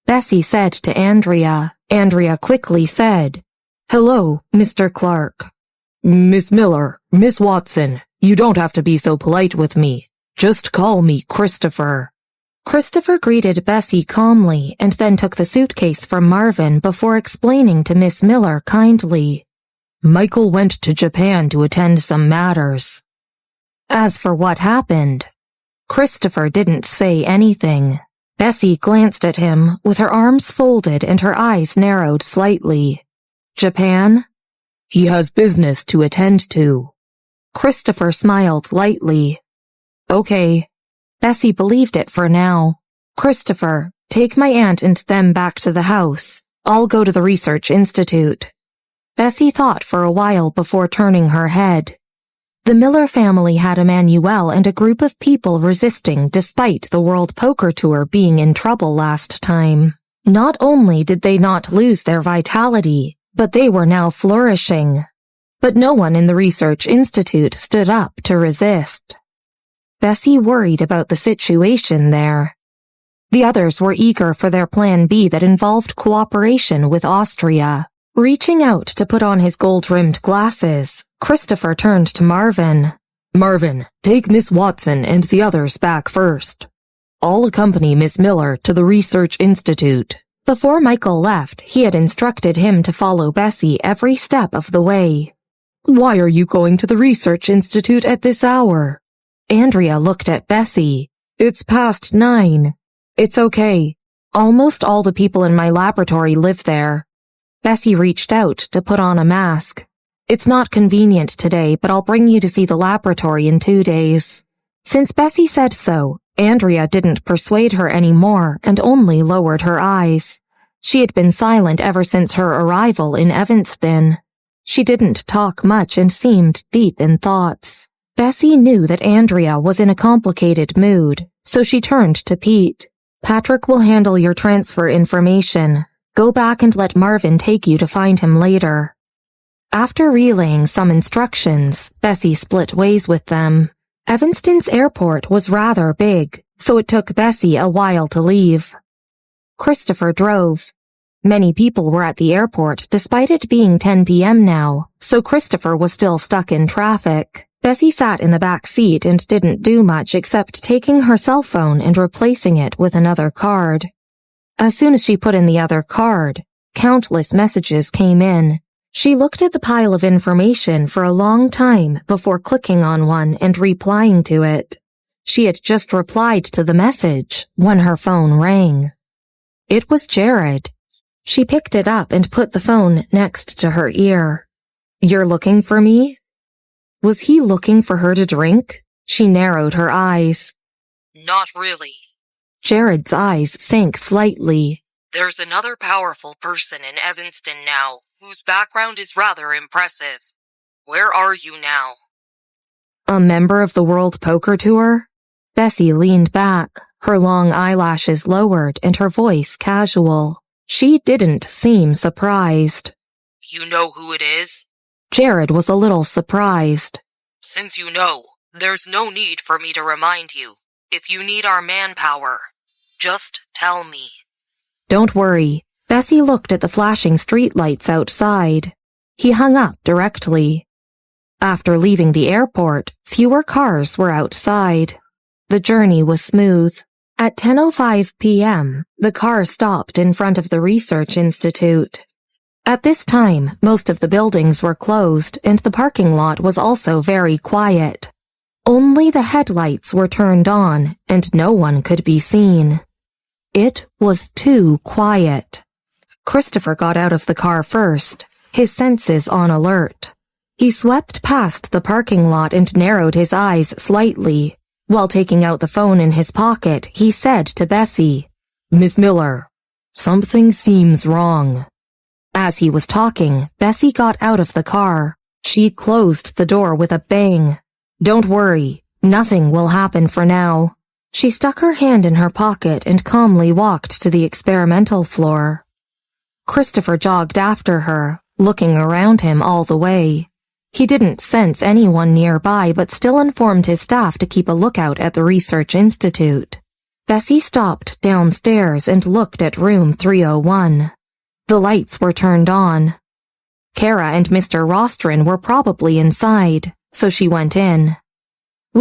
Bessy said to Andrea. Andrea quickly said, Hello, Mr. Clark. Miss Miller, Miss Watson, you don't have to be so polite with me. Just call me Christopher. Christopher greeted Bessy calmly and then took the suitcase from Marvin before explaining to Miss Miller kindly. Michael went to Japan to attend some matters. As for what happened, Christopher didn't say anything. Bessy glanced at him with her arms folded and her eyes narrowed slightly. Japan? He has business to attend to. Christopher smiled lightly. Okay. Bessy believed it for now. Christopher, take my aunt and them back to the house. I'll go to the research institute. Bessy thought for a while before turning her head. The Miller family had Emmanuel and a group of people resisting despite the World Poker Tour being in trouble last time. Not only did they not lose their vitality, but they were now flourishing. But no one in the research institute stood up to resist. Bessy worried about the situation there. The others were eager for their plan B that involved cooperation with Austria. Reaching out to put on his gold-rimmed glasses, Christopher turned to Marvin. Marvin, take Miss Watson and the others back first. I'll accompany Miss Miller to the Research Institute. Before Michael left, he had instructed him to follow Bessy every step of the way. Why are you going to the Research Institute at this hour? Andrea looked at Bessy. It's past 9. It's okay. Almost all the people in my laboratory live there. Bessy reached out to put on a mask. It's not convenient today, but I'll bring you to see the laboratory in 2 days. Since Bessy said so, Andrea didn't persuade her anymore and only lowered her eyes. She had been silent ever since her arrival in Evanston. She didn't talk much and seemed deep in thoughts. Bessy knew that Andrea was in a complicated mood, so she turned to Pete. Patrick will handle your transfer information. Go back and let Marvin take you to find him later." After relaying some instructions, Bessy split ways with them. Evanston's airport was rather big, so it took Bessy a while to leave. Christopher drove. Many people were at the airport despite it being 10 p.m. now, so Christopher was still stuck in traffic. Bessy sat in the back seat and didn't do much except taking her cell phone and replacing it with another card. As soon as she put in the other card, countless messages came in. She looked at the pile of information for a long time before clicking on one and replying to it. She had just replied to the message when her phone rang. It was Jared. She picked it up and put the phone next to her ear. "You're looking for me?" Was he looking for her to drink? She narrowed her eyes. Not really. Jared's eyes sank slightly. There's another powerful person in Evanston now, whose background is rather impressive. Where are you now? A member of the World Poker Tour? Bessy leaned back, her long eyelashes lowered and her voice casual. She didn't seem surprised. You know who it is? Jared was a little surprised. Since you know, there's no need for me to remind you. If you need our manpower, just tell me. Don't worry. Bessy looked at the flashing streetlights outside. He hung up directly. After leaving the airport, fewer cars were outside. The journey was smooth. At 10:05 p.m., the car stopped in front of the Research Institute. At this time, most of the buildings were closed and the parking lot was also very quiet. Only the headlights were turned on and no one could be seen. It was too quiet. Christopher got out of the car first, his senses on alert. He swept past the parking lot and narrowed his eyes slightly. While taking out the phone in his pocket, he said to Bessy, "Miss Miller, something seems wrong." As he was talking, Bessy got out of the car. She closed the door with a bang. "Don't worry, nothing will happen for now." She stuck her hand in her pocket and calmly walked to the experimental floor. Christopher jogged after her, looking around him all the way. He didn't sense anyone nearby but still informed his staff to keep a lookout at the Research Institute. Bessy stopped downstairs and looked at room 301. The lights were turned on. Kara and Mr. Rostron were probably inside, so she went in.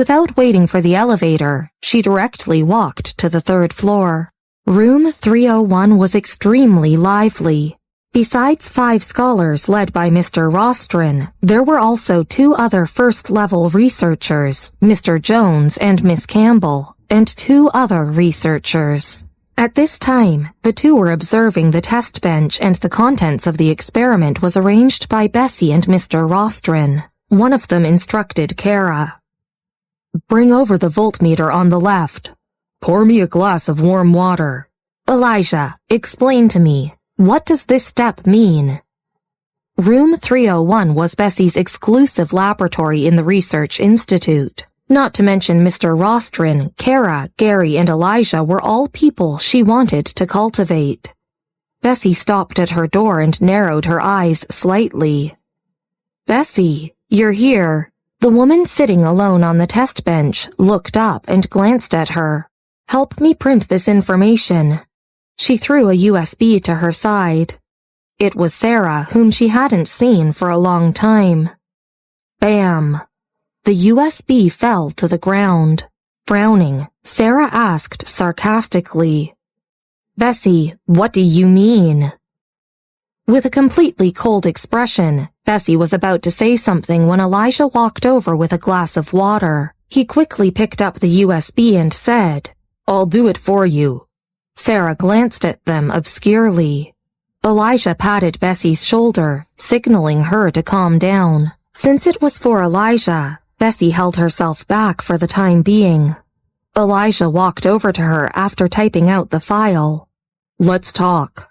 Without waiting for the elevator, she directly walked to the third floor. Room 301 was extremely lively. Besides 5 scholars led by Mr. Rostron, there were also 2 other first-level researchers, Mr. Jones and Miss Campbell, and 2 other researchers. At this time, the 2 were observing the test bench and the contents of the experiment was arranged by Bessy and Mr. Rostron. One of them instructed Kara. "Bring over the voltmeter on the left. Pour me a glass of warm water. Elijah, explain to me. What does this step mean?" Room 301 was Bessy's exclusive laboratory in the Research Institute. Not to mention Mr. Rostron, Kara, Gary, and Elijah were all people she wanted to cultivate. Bessy stopped at her door and narrowed her eyes slightly. "Bessy, you're here." The woman sitting alone on the test bench looked up and glanced at her. "Help me print this information." She threw a USB to her side. It was Sarah, whom she hadn't seen for a long time. Bam! The USB fell to the ground. Frowning, Sarah asked sarcastically, "Bessy, what do you mean?" With a completely cold expression, Bessy was about to say something when Elijah walked over with a glass of water. He quickly picked up the USB and said, "I'll do it for you." Sarah glanced at them obscurely. Elijah patted Bessy's shoulder, signaling her to calm down. Since it was for Elijah, Bessy held herself back for the time being. Elijah walked over to her after typing out the file. "Let's talk."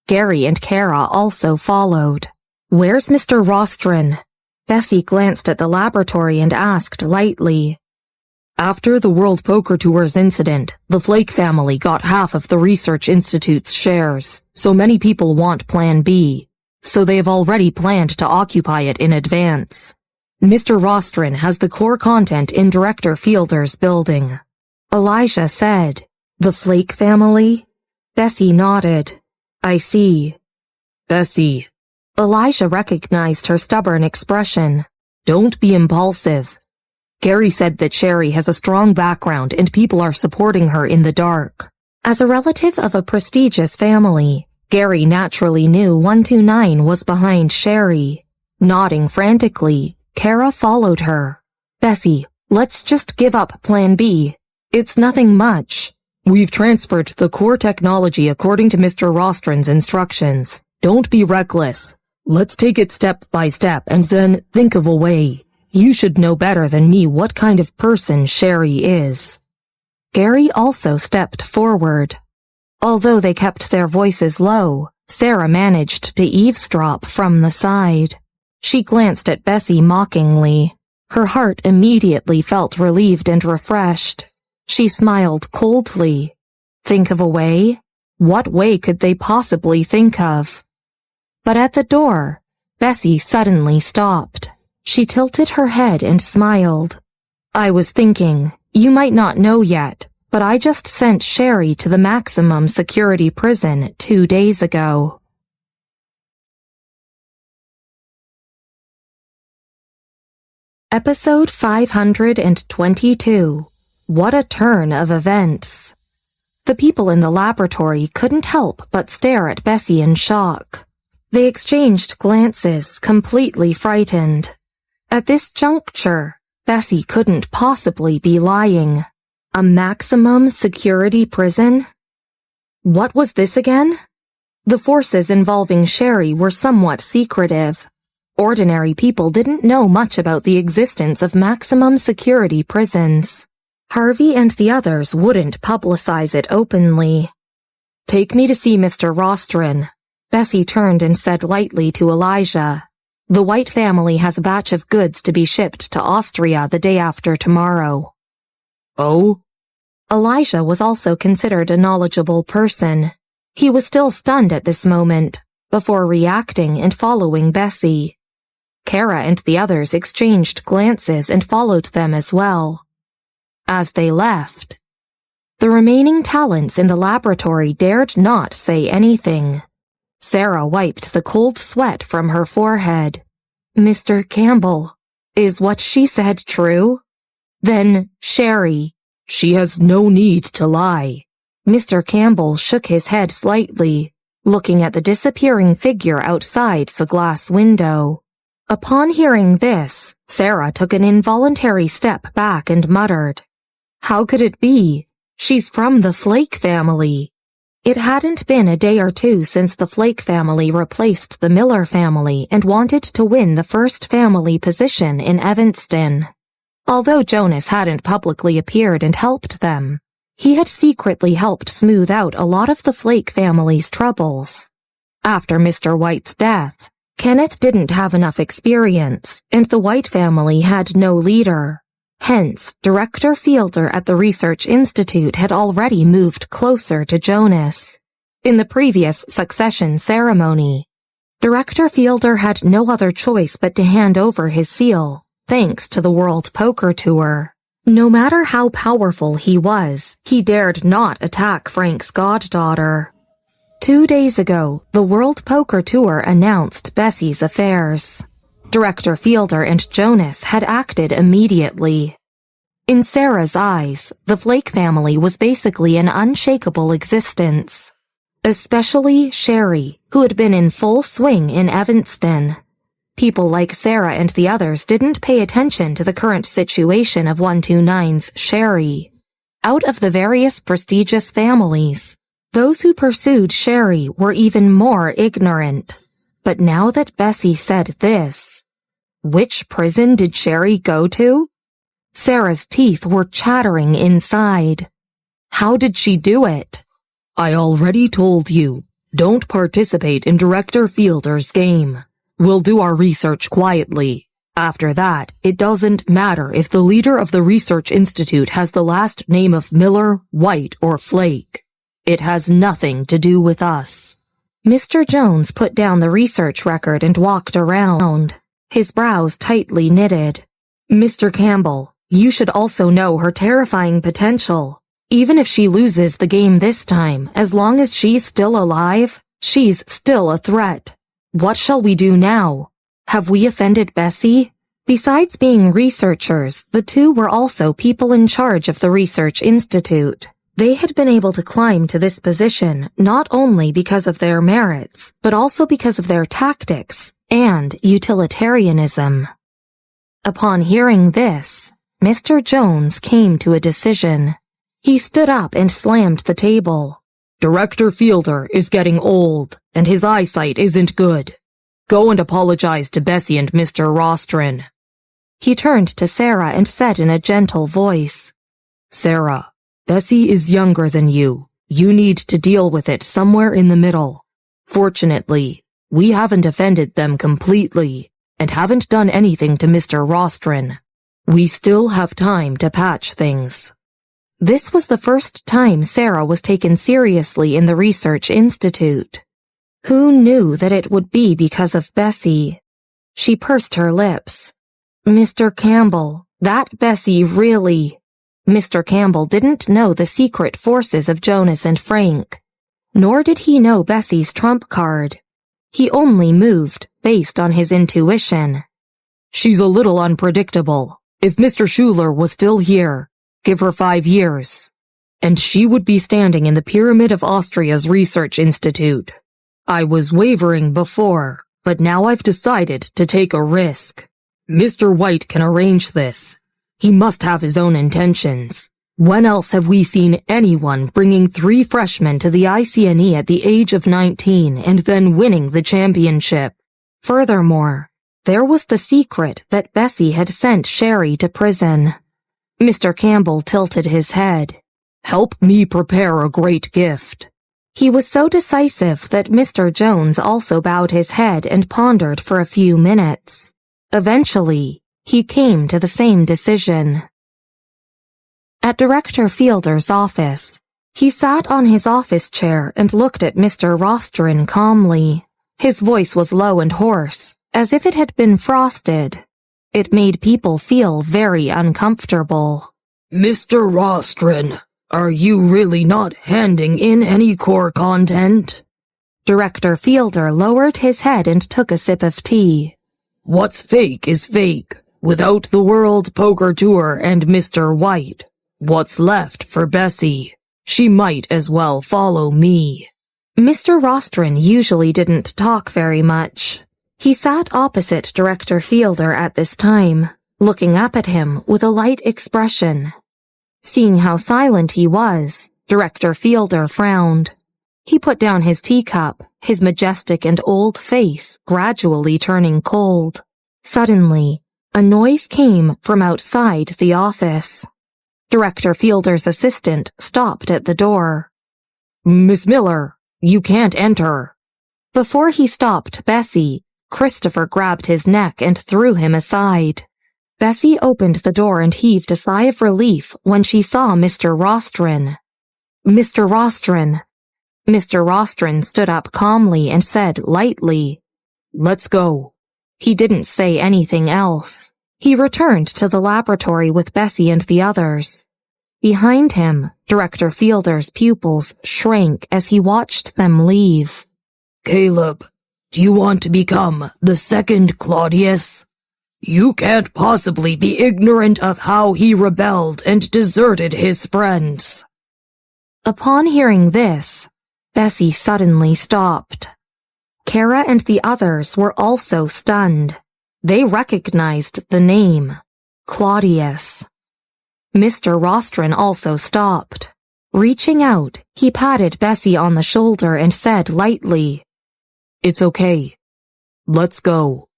Gary and Kara also followed. "Where's Mr. Rostron?" Bessy glanced at the laboratory and asked lightly. After the World Poker Tour's incident, the Flake family got half of the Research Institute's shares, so many people want Plan B, so they have already planned to occupy it in advance. Mr. Rostron has the core content in Director Fielder's building. Elijah said, "The Flake family?" Bessy nodded. "I see." Bessy. Elijah recognized her stubborn expression. Don't be impulsive. Gary said that Sherry has a strong background and people are supporting her in the dark. As a relative of a prestigious family, Gary naturally knew 129 was behind Sherry. Nodding frantically, Kara followed her. "Bessy, let's just give up Plan B. It's nothing much." We've transferred the core technology according to Mr. Rostron's instructions. Don't be reckless. Let's take it step by step and then think of a way. You should know better than me what kind of person Sherry is. Gary also stepped forward. Although they kept their voices low, Sarah managed to eavesdrop from the side. She glanced at Bessy mockingly. Her heart immediately felt relieved and refreshed. She smiled coldly. Think of a way? What way could they possibly think of? But at the door, Bessy suddenly stopped. She tilted her head and smiled. "I was thinking, you might not know yet, but I just sent Sherry to the maximum security prison 2 days ago." Episode 522. What a turn of events. The people in the laboratory couldn't help but stare at Bessy in shock. They exchanged glances, completely frightened. At this juncture, Bessy couldn't possibly be lying. A maximum security prison? What was this again? The forces involving Sherry were somewhat secretive. Ordinary people didn't know much about the existence of maximum security prisons. Harvey and the others wouldn't publicize it openly. "Take me to see Mr. Rostron." Bessy turned and said lightly to Elijah, "The White family has a batch of goods to be shipped to Austria the day after tomorrow." "Oh?" Elijah was also considered a knowledgeable person. He was still stunned at this moment, before reacting and following Bessy. Kara and the others exchanged glances and followed them as well. As they left, the remaining talents in the laboratory dared not say anything. Sarah wiped the cold sweat from her forehead. "Mr. Campbell, is what she said true? Then, Sherry." "She has no need to lie." Mr. Campbell shook his head slightly, looking at the disappearing figure outside the glass window. Upon hearing this, Sarah took an involuntary step back and muttered, "How could it be? She's from the Flake family." It hadn't been a day or two since the Flake family replaced the Miller family and wanted to win the first family position in Evanston. Although Jonas hadn't publicly appeared and helped them, he had secretly helped smooth out a lot of the Flake family's troubles. After Mr. White's death, Kenneth didn't have enough experience, and the White family had no leader. Hence, Director Fielder at the Research Institute had already moved closer to Jonas. In the previous succession ceremony, Director Fielder had no other choice but to hand over his seal, thanks to the World Poker Tour. No matter how powerful he was, he dared not attack Frank's goddaughter. 2 days ago, the World Poker Tour announced Bessy's affairs. Director Fielder and Jonas had acted immediately. In Sarah's eyes, the Flake family was basically an unshakable existence. Especially Sherry, who had been in full swing in Evanston. People like Sarah and the others didn't pay attention to the current situation of 129's Sherry. Out of the various prestigious families, those who pursued Sherry were even more ignorant. But now that Bessy said this, which prison did Sherry go to? Sarah's teeth were chattering inside. How did she do it? "I already told you, don't participate in Director Fielder's game. We'll do our research quietly. After that, it doesn't matter if the leader of the research institute has the last name of Miller, White, or Flake. It has nothing to do with us." Mr. Jones put down the research record and walked around, his brows tightly knitted. "Mr. Campbell, you should also know her terrifying potential. Even if she loses the game this time, as long as she's still alive, she's still a threat. What shall we do now? Have we offended Bessy?" Besides being researchers, the two were also people in charge of the research institute. They had been able to climb to this position not only because of their merits, but also because of their tactics and utilitarianism. Upon hearing this, Mr. Jones came to a decision. He stood up and slammed the table. "Director Fielder is getting old, and his eyesight isn't good. Go and apologize to Bessy and Mr. Rostron." He turned to Sarah and said in a gentle voice, "Sarah, Bessy is younger than you. You need to deal with it somewhere in the middle. Fortunately, we haven't offended them completely and haven't done anything to Mr. Rostron. We still have time to patch things." This was the first time Sarah was taken seriously in the research institute. Who knew that it would be because of Bessy? She pursed her lips. "Mr. Campbell, that Bessy really—" Mr. Campbell didn't know the secret forces of Jonas and Frank, nor did he know Bessy's trump card. He only moved based on his intuition. "She's a little unpredictable. If Mr. Schuler was still here, give her 5 years, and she would be standing in the Pyramid of Austria's Research Institute. I was wavering before, but now I've decided to take a risk. Mr. White can arrange this. He must have his own intentions. When else have we seen anyone bringing 3 freshmen to the ICNE at the age of 19 and then winning the championship?" Furthermore, there was the secret that Bessy had sent Sherry to prison. Mr. Campbell tilted his head. "Help me prepare a great gift." He was so decisive that Mr. Jones also bowed his head and pondered for a few minutes. Eventually, he came to the same decision. At Director Fielder's office, he sat on his office chair and looked at Mr. Rostron calmly. His voice was low and hoarse, as if it had been frosted. It made people feel very uncomfortable. "Mr. Rostron, are you really not handing in any core content?" Director Fielder lowered his head and took a sip of tea. "What's fake is fake. Without the World Poker Tour and Mr. White, what's left for Bessy? She might as well follow me." Mr. Rostron usually didn't talk very much. He sat opposite Director Fielder at this time, looking up at him with a light expression. Seeing how silent he was, Director Fielder frowned. He put down his teacup, his majestic and old face gradually turning cold. Suddenly, a noise came from outside the office. Director Fielder's assistant stopped at the door. "Miss Miller, you can't enter." Before he stopped Bessy, Christopher grabbed his neck and threw him aside. Bessy opened the door and heaved a sigh of relief when she saw Mr. Rostron. "Mr. Rostron." Mr. Rostron stood up calmly and said lightly, "Let's go." He didn't say anything else. He returned to the laboratory with Bessy and the others. Behind him, Director Fielder's pupils shrank as he watched them leave. "Caleb, do you want to become the second Claudius? You can't possibly be ignorant of how he rebelled and deserted his friends." Upon hearing this, Bessy suddenly stopped. Kara and the others were also stunned. They recognized the name, Claudius. Mr. Rostron also stopped. Reaching out, he patted Bessy on the shoulder and said lightly, "It's okay. Let's go."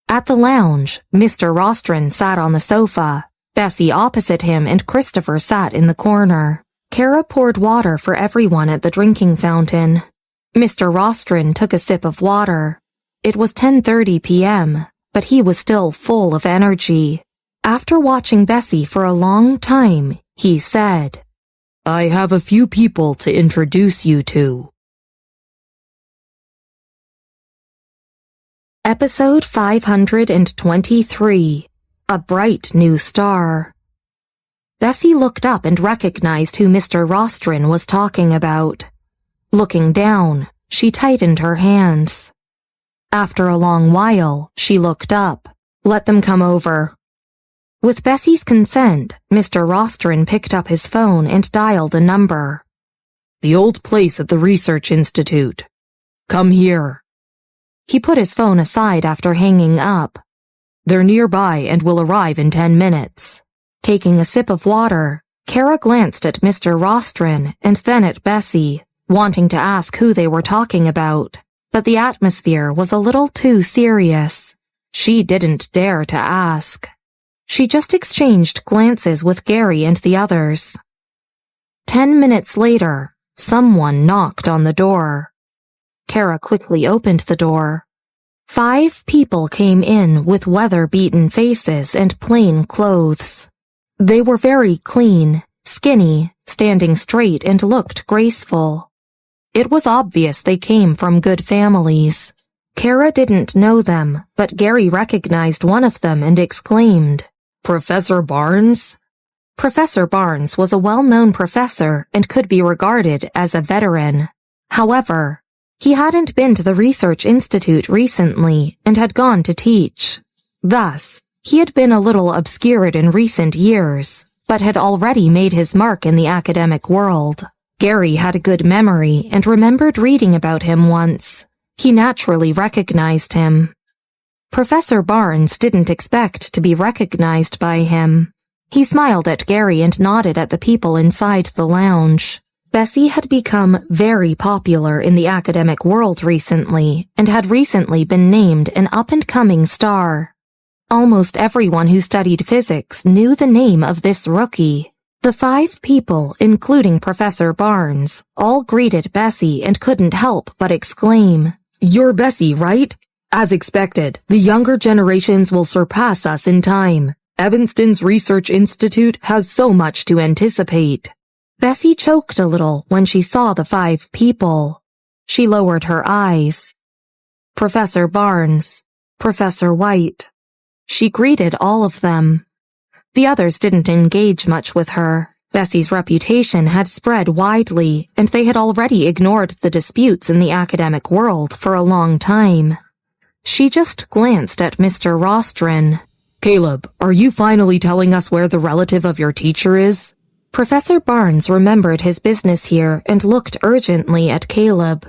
At the lounge, Mr. Rostron sat on the sofa, Bessy opposite him and Christopher sat in the corner. Kara poured water for everyone at the drinking fountain. Mr. Rostron took a sip of water. It was 10:30 p.m., but he was still full of energy. After watching Bessy for a long time, he said, I have a few people to introduce you to. Episode 523, A Bright New Star. Bessy looked up and recognized who Mr. Rostron was talking about. Looking down, she tightened her hands. After a long while, she looked up. Let them come over. With Bessy's consent, Mr. Rostron picked up his phone and dialed a number. The old place at the Research Institute. Come here. He put his phone aside after hanging up. They're nearby and will arrive in 10 minutes. Taking a sip of water, Kara glanced at Mr. Rostron and then at Bessy, wanting to ask who they were talking about, but the atmosphere was a little too serious. She didn't dare to ask. She just exchanged glances with Gary and the others. 10 minutes later, someone knocked on the door. Kara quickly opened the door. 5 people came in with weather-beaten faces and plain clothes. They were very clean, skinny, standing straight and looked graceful. It was obvious they came from good families. Kara didn't know them, but Gary recognized one of them and exclaimed, Professor Barnes? Professor Barnes was a well-known professor and could be regarded as a veteran. However, he hadn't been to the Research Institute recently and had gone to teach. Thus, he had been a little obscured in recent years, but had already made his mark in the academic world. Gary had a good memory and remembered reading about him once. He naturally recognized him. Professor Barnes didn't expect to be recognized by him. He smiled at Gary and nodded at the people inside the lounge. Bessy had become very popular in the academic world recently and had recently been named an up-and-coming star. Almost everyone who studied physics knew the name of this rookie. The 5 people, including Professor Barnes, all greeted Bessy and couldn't help but exclaim, You're Bessy, right? As expected, the younger generations will surpass us in time. Evanston's Research Institute has so much to anticipate. Bessy choked a little when she saw the 5 people. She lowered her eyes. Professor Barnes, Professor White. She greeted all of them. The others didn't engage much with her. Bessy's reputation had spread widely, and they had already ignored the disputes in the academic world for a long time. She just glanced at Mr. Rostron. Caleb, are you finally telling us where the relative of your teacher is? Professor Barnes remembered his business here and looked urgently at Caleb.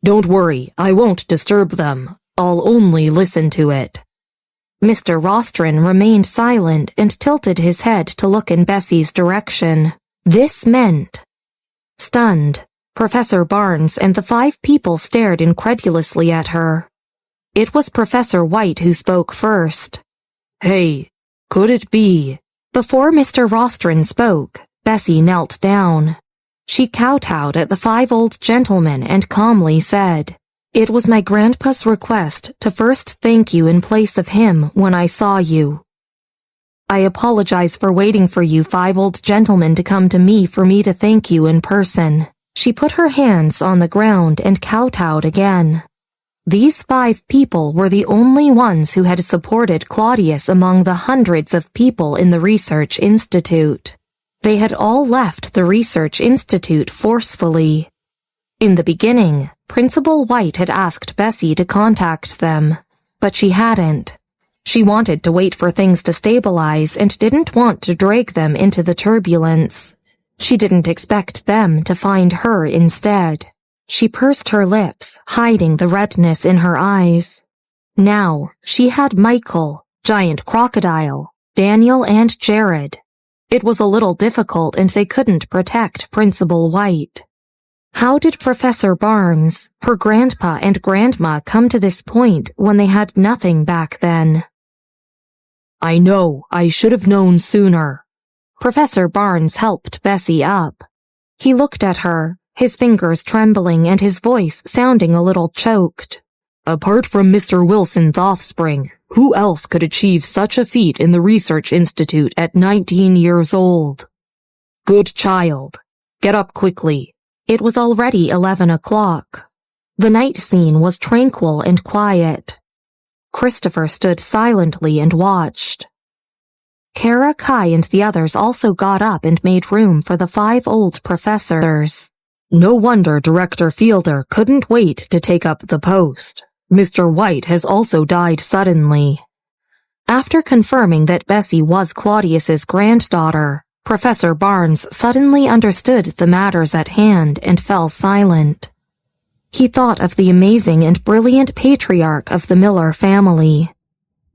Don't worry, I won't disturb them. I'll only listen to it. Mr. Rostron remained silent and tilted his head to look in Bessy's direction. This meant... Stunned, Professor Barnes and the 5 people stared incredulously at her. It was Professor White who spoke first. Hey, could it be? Before Mr. Rostron spoke, Bessy knelt down. She kowtowed at the 5 old gentlemen and calmly said, It was my grandpa's request to first thank you in place of him when I saw you. I apologize for waiting for you 5 old gentlemen to come to me for me to thank you in person. She put her hands on the ground and kowtowed again. These 5 people were the only ones who had supported Claudius among the hundreds of people in the Research Institute. They had all left the Research Institute forcefully. In the beginning, Principal White had asked Bessy to contact them, but she hadn't. She wanted to wait for things to stabilize and didn't want to drag them into the turbulence. She didn't expect them to find her instead. She pursed her lips, hiding the redness in her eyes. Now, she had Michael, Giant Crocodile, Daniel and Jared. It was a little difficult and they couldn't protect Principal White. How did Professor Barnes, her grandpa and grandma come to this point when they had nothing back then? I know, I should have known sooner. Professor Barnes helped Bessy up. He looked at her, his fingers trembling and his voice sounding a little choked. Apart from Mr. Wilson's offspring, who else could achieve such a feat in the Research Institute at 19 years old? Good child. Get up quickly. It was already 11 o'clock. The night scene was tranquil and quiet. Christopher stood silently and watched. Kara, Kai, and the others also got up and made room for the 5 old professors. No wonder Director Fielder couldn't wait to take up the post. Mr. White has also died suddenly. After confirming that Bessy was Claudius's granddaughter, Professor Barnes suddenly understood the matters at hand and fell silent. He thought of the amazing and brilliant patriarch of the Miller family.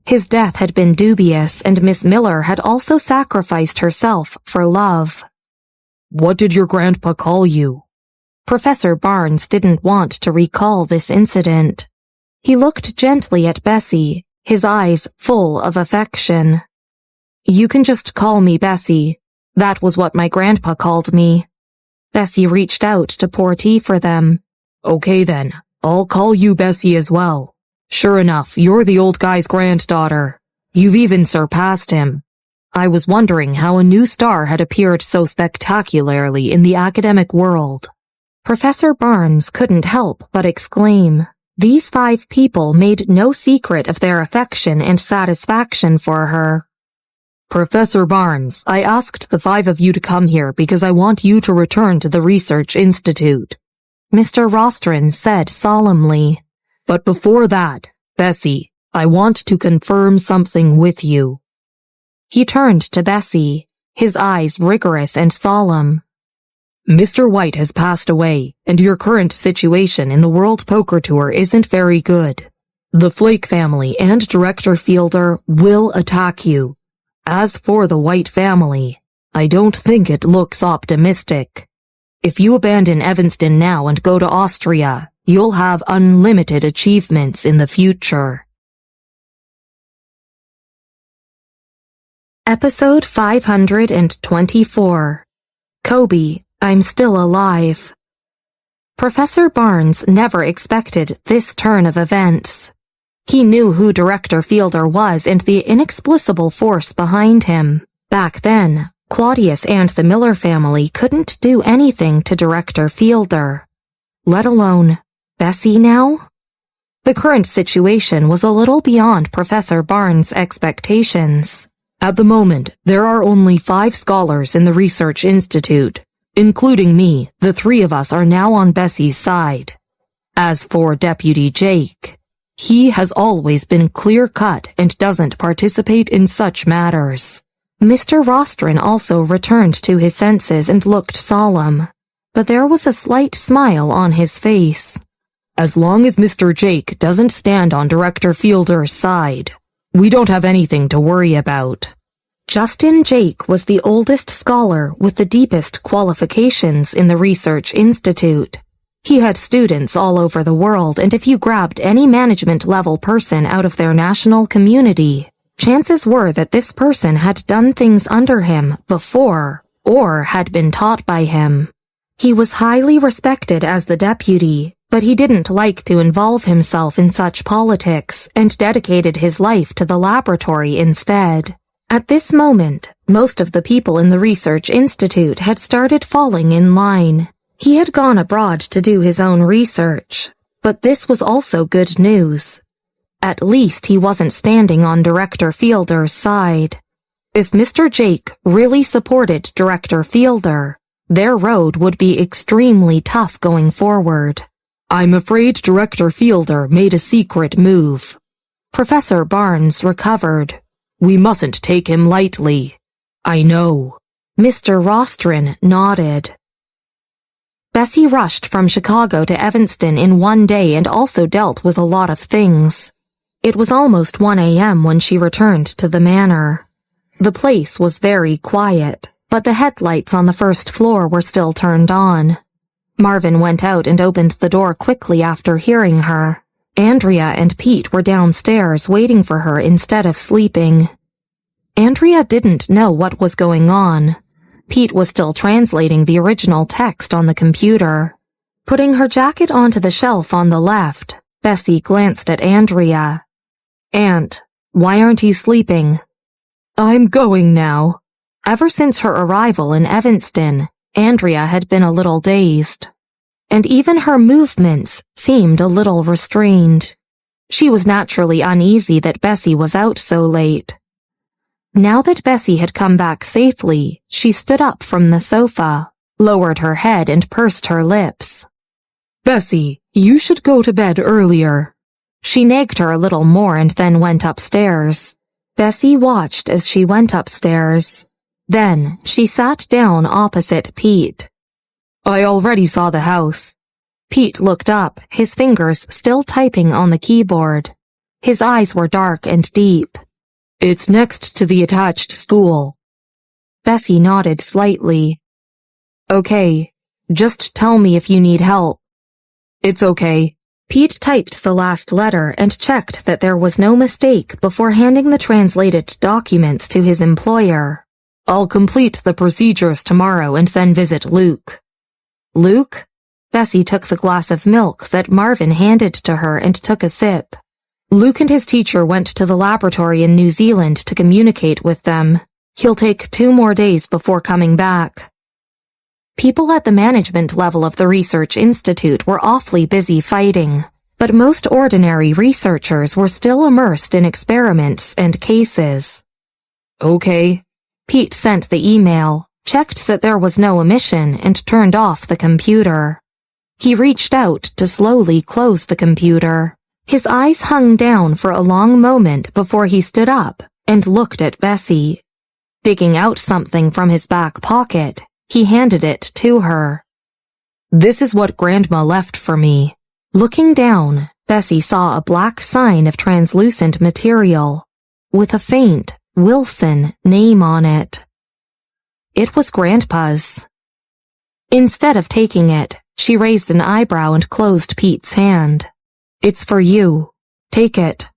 His death had been dubious, and Miss Miller had also sacrificed herself for love. What did your grandpa call you? Professor Barnes didn't want to recall this incident. He looked gently at Bessy, his eyes full of affection. You can just call me Bessy. That was what my grandpa called me. Bessy reached out to pour tea for them. Okay then, I'll call you Bessy as well. Sure enough, you're the old guy's granddaughter. You've even surpassed him. I was wondering how a new star had appeared so spectacularly in the academic world. Professor Barnes couldn't help but exclaim. These 5 people made no secret of their affection and satisfaction for her. Professor Barnes, I asked the 5 of you to come here because I want you to return to the Research Institute, Mr. Rostron said solemnly. But before that, Bessy, I want to confirm something with you. He turned to Bessy, his eyes rigorous and solemn. Mr. White has passed away, and your current situation in the World Poker Tour isn't very good. The Flake family and Director Fielder will attack you. As for the White family, I don't think it looks optimistic. If you abandon Evanston now and go to Austria, you'll have unlimited achievements in the future. Episode 524. Kobe, I'm still alive. Professor Barnes never expected this turn of events. He knew who Director Fielder was and the inexplicable force behind him. Back then, Claudius and the Miller family couldn't do anything to Director Fielder. Let alone Bessy now? The current situation was a little beyond Professor Barnes' expectations. At the moment, there are only 5 scholars in the Research Institute. Including me, the 3 of us are now on Bessy's side. As for Deputy Jake, he has always been clear-cut and doesn't participate in such matters. Mr. Rostron also returned to his senses and looked solemn, but there was a slight smile on his face. As long as Mr. Jake doesn't stand on Director Fielder's side, we don't have anything to worry about. Justin Jake was the oldest scholar with the deepest qualifications in the Research Institute. He had students all over the world, and if you grabbed any management-level person out of their national community, chances were that this person had done things under him before or had been taught by him. He was highly respected as the deputy, but he didn't like to involve himself in such politics and dedicated his life to the laboratory instead. At this moment, most of the people in the Research Institute had started falling in line. He had gone abroad to do his own research, but this was also good news. At least he wasn't standing on Director Fielder's side. If Mr. Jake really supported Director Fielder, their road would be extremely tough going forward. I'm afraid Director Fielder made a secret move. Professor Barnes recovered. We mustn't take him lightly. I know. Mr. Rostron nodded. Bessy rushed from Chicago to Evanston in one day and also dealt with a lot of things. It was almost 1 a.m. when she returned to the manor. The place was very quiet, but the headlights on the first floor were still turned on. Marvin went out and opened the door quickly after hearing her. Andrea and Pete were downstairs waiting for her instead of sleeping. Andrea didn't know what was going on. Pete was still translating the original text on the computer. Putting her jacket onto the shelf on the left, Bessy glanced at Andrea. "Aunt, why aren't you sleeping?" "I'm going now." Ever since her arrival in Evanston, Andrea had been a little dazed, and even her movements seemed a little restrained. She was naturally uneasy that Bessy was out so late. Now that Bessy had come back safely, she stood up from the sofa, lowered her head and pursed her lips. "Bessy, you should go to bed earlier." She nagged her a little more and then went upstairs. Bessy watched as she went upstairs. Then she sat down opposite Pete. "I already saw the house." Pete looked up, his fingers still typing on the keyboard. His eyes were dark and deep. "It's next to the attached school." Bessy nodded slightly. "Okay, just tell me if you need help." "It's okay." Pete typed the last letter and checked that there was no mistake before handing the translated documents to his employer. "I'll complete the procedures tomorrow and then visit Luke." "Luke?" Bessy took the glass of milk that Marvin handed to her and took a sip. "Luke and his teacher went to the laboratory in New Zealand to communicate with them. He'll take 2 more days before coming back." People at the management level of the research institute were awfully busy fighting, but most ordinary researchers were still immersed in experiments and cases. "Okay." Pete sent the email, checked that there was no omission, and turned off the computer. He reached out to slowly close the computer. His eyes hung down for a long moment before he stood up and looked at Bessy. Digging out something from his back pocket, he handed it to her. "This is what Grandma left for me." Looking down, Bessy saw a black sign of translucent material, with a faint Wilson name on it. It was Grandpa's. Instead of taking it, she raised an eyebrow and closed Pete's hand. "It's for you. Take it."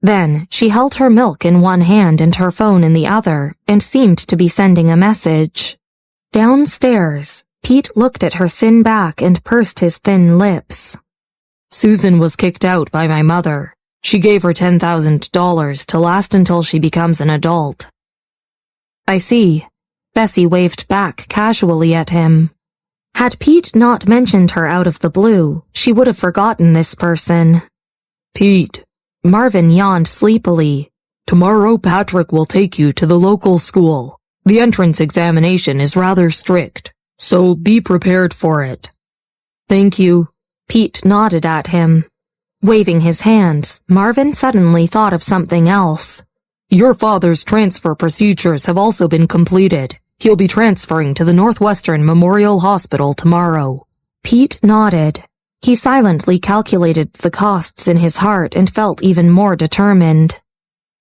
Then she held her milk in one hand and her phone in the other and seemed to be sending a message. Downstairs, Pete looked at her thin back and pursed his thin lips. "Susan was kicked out by my mother. She gave her $10,000 to last until she becomes an adult." "I see." Bessy waved back casually at him. Had Pete not mentioned her out of the blue, she would have forgotten this person. "Pete." Marvin yawned sleepily. "Tomorrow Patrick will take you to the local school. The entrance examination is rather strict, so be prepared for it." "Thank you." Pete nodded at him. Waving his hands, Marvin suddenly thought of something else. "Your father's transfer procedures have also been completed. He'll be transferring to the Northwestern Memorial Hospital tomorrow." Pete nodded. He silently calculated the costs in his heart and felt even more determined.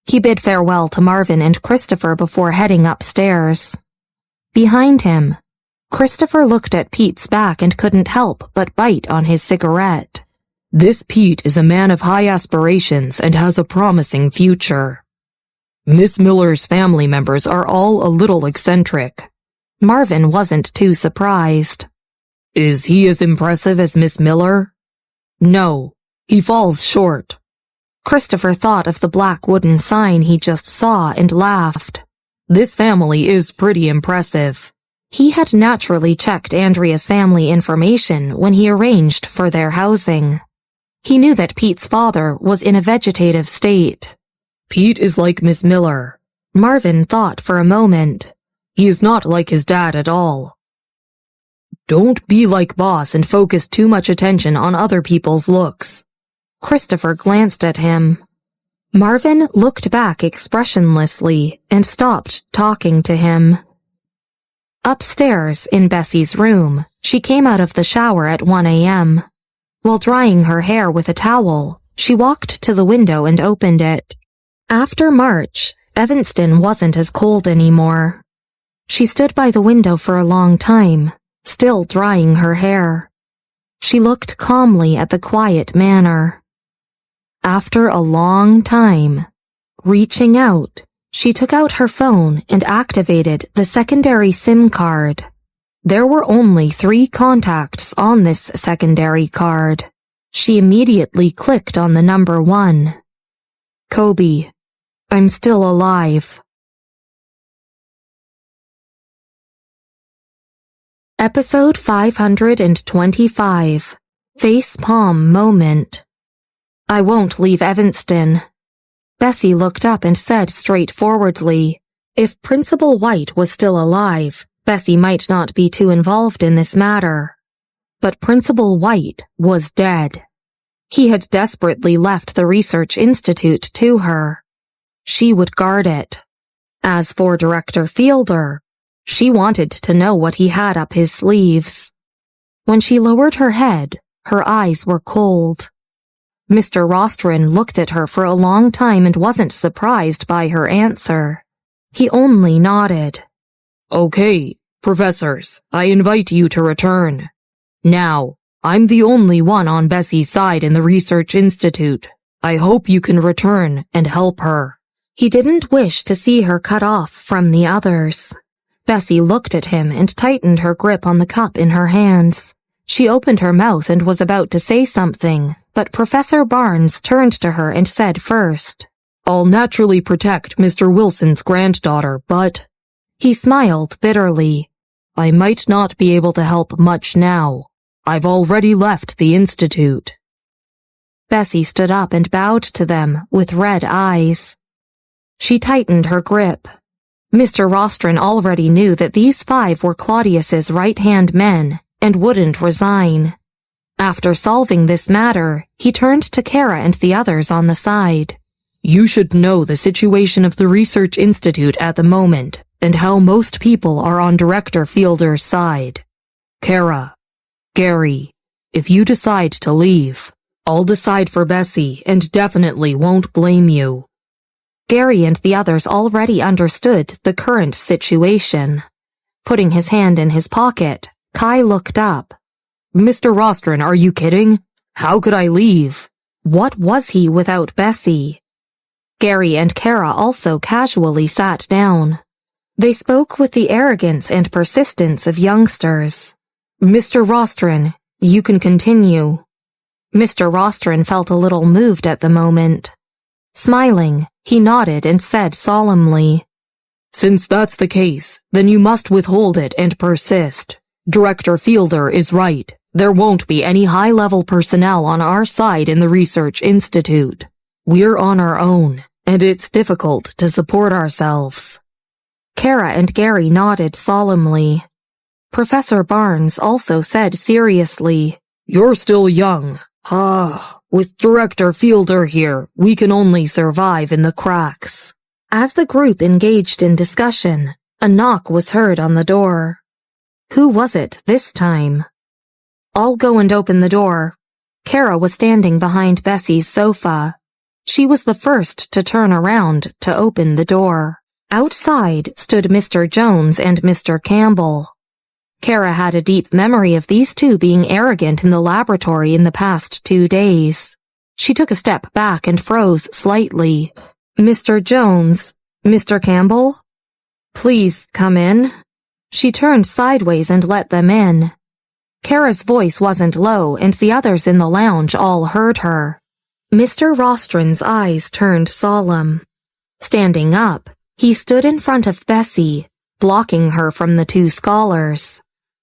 He bid farewell to Marvin and Christopher before heading upstairs. Behind him, Christopher looked at Pete's back and couldn't help but bite on his cigarette. "This Pete is a man of high aspirations and has a promising future. Miss Miller's family members are all a little eccentric." Marvin wasn't too surprised. "Is he as impressive as Miss Miller?" "No, he falls short." Christopher thought of the black wooden sign he just saw and laughed. "This family is pretty impressive." He had naturally checked Andrea's family information when he arranged for their housing. He knew that Pete's father was in a vegetative state. "Pete is like Miss Miller." Marvin thought for a moment. "He is not like his dad at all." "Don't be like Boss and focus too much attention on other people's looks." Christopher glanced at him. Marvin looked back expressionlessly and stopped talking to him. Upstairs in Bessy's room, she came out of the shower at 1 a.m. While drying her hair with a towel, she walked to the window and opened it. After March, Evanston wasn't as cold anymore. She stood by the window for a long time, still drying her hair. She looked calmly at the quiet manor. After a long time, reaching out, she took out her phone and activated the secondary SIM card. There were only 3 contacts on this secondary card. She immediately clicked on the number 1. Kobe, I'm still alive. Episode 525, Face Palm Moment. I won't leave Evanston. Bessy looked up and said straightforwardly, if Principal White was still alive, Bessy might not be too involved in this matter. But Principal White was dead. He had desperately left the research institute to her. She would guard it. As for Director Fielder, she wanted to know what he had up his sleeves. When she lowered her head, her eyes were cold. Mr. Rostron looked at her for a long time and wasn't surprised by her answer. He only nodded. Okay, professors, I invite you to return. Now, I'm the only one on Bessy's side in the research institute. I hope you can return and help her. He didn't wish to see her cut off from the others. Bessy looked at him and tightened her grip on the cup in her hands. She opened her mouth and was about to say something, but Professor Barnes turned to her and said first, I'll naturally protect Mr. Wilson's granddaughter, but... He smiled bitterly. I might not be able to help much now. I've already left the institute. Bessy stood up and bowed to them with red eyes. She tightened her grip. Mr. Rostron already knew that these 5 were Claudius's right-hand men and wouldn't resign. After solving this matter, he turned to Kara and the others on the side. You should know the situation of the Research Institute at the moment and how most people are on Director Fielder's side. Kara, Gary, if you decide to leave, I'll decide for Bessy and definitely won't blame you. Gary and the others already understood the current situation. Putting his hand in his pocket, Kai looked up. Mr. Rostron, are you kidding? How could I leave? What was he without Bessy? Gary and Kara also casually sat down. They spoke with the arrogance and persistence of youngsters. Mr. Rostron, you can continue. Mr. Rostron felt a little moved at the moment. Smiling, he nodded and said solemnly, Since that's the case, then you must withhold it and persist. Director Fielder is right. There won't be any high-level personnel on our side in the Research Institute. We're on our own, and it's difficult to support ourselves. Kara and Gary nodded solemnly. Professor Barnes also said seriously, You're still young. With Director Fielder here, we can only survive in the cracks. As the group engaged in discussion, a knock was heard on the door. Who was it this time? I'll go and open the door. Kara was standing behind Bessy's sofa. She was the first to turn around to open the door. Outside stood Mr. Jones and Mr. Campbell. Kara had a deep memory of these two being arrogant in the laboratory in the past 2 days. She took a step back and froze slightly. Mr. Jones, Mr. Campbell? Please come in. She turned sideways and let them in. Kara's voice wasn't low, and the others in the lounge all heard her. Mr. Rostron's eyes turned solemn. Standing up, he stood in front of Bessy, blocking her from the 2 scholars.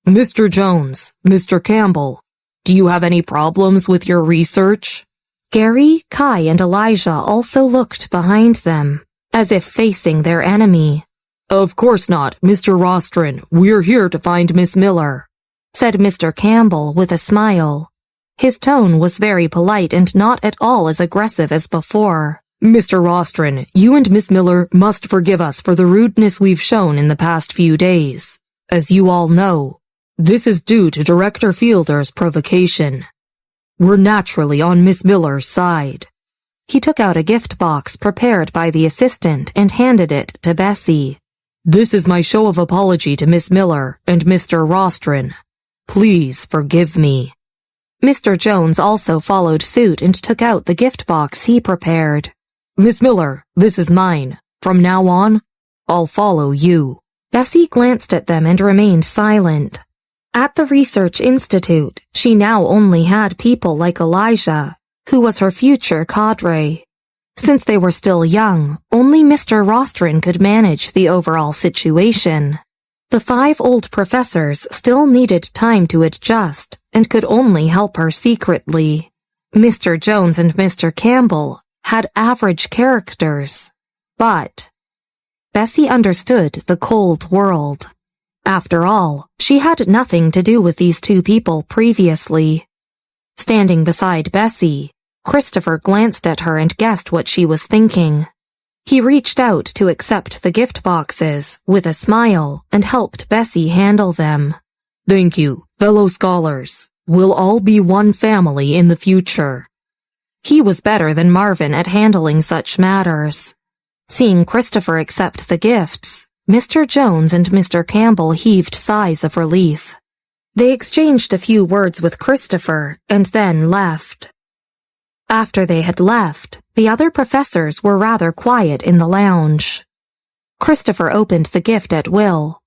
Mr. Jones, Mr. Campbell, do you have any problems with your research? Gary, Kai, and Elijah also looked behind them, as if facing their enemy. Of course not, Mr. Rostron. We're here to find Miss Miller, said Mr. Campbell with a smile. His tone was very polite and not at all as aggressive as before. Mr. Rostron, you and Miss Miller must forgive us for the rudeness we've shown in the past few days. As you all know, this is due to Director Fielder's provocation. We're naturally on Miss Miller's side. He took out a gift box prepared by the assistant and handed it to Bessy. This is my show of apology to Miss Miller and Mr. Rostron. Please forgive me. Mr. Jones also followed suit and took out the gift box he prepared. Miss Miller, this is mine. From now on, I'll follow you. Bessy glanced at them and remained silent. At the Research Institute, she now only had people like Elijah, who was her future cadre. Since they were still young, only Mr. Rostron could manage the overall situation. The 5 old professors still needed time to adjust and could only help her secretly. Mr. Jones and Mr. Campbell had average characters, but Bessy understood the cold world. After all, she had nothing to do with these 2 people previously. Standing beside Bessy, Christopher glanced at her and guessed what she was thinking. He reached out to accept the gift boxes with a smile and helped Bessy handle them. Thank you, fellow scholars. We'll all be one family in the future. He was better than Marvin at handling such matters. Seeing Christopher accept the gifts, Mr. Jones and Mr. Campbell heaved sighs of relief. They exchanged a few words with Christopher and then left. After they had left, the other professors were rather quiet in the lounge. Christopher opened the gift at will.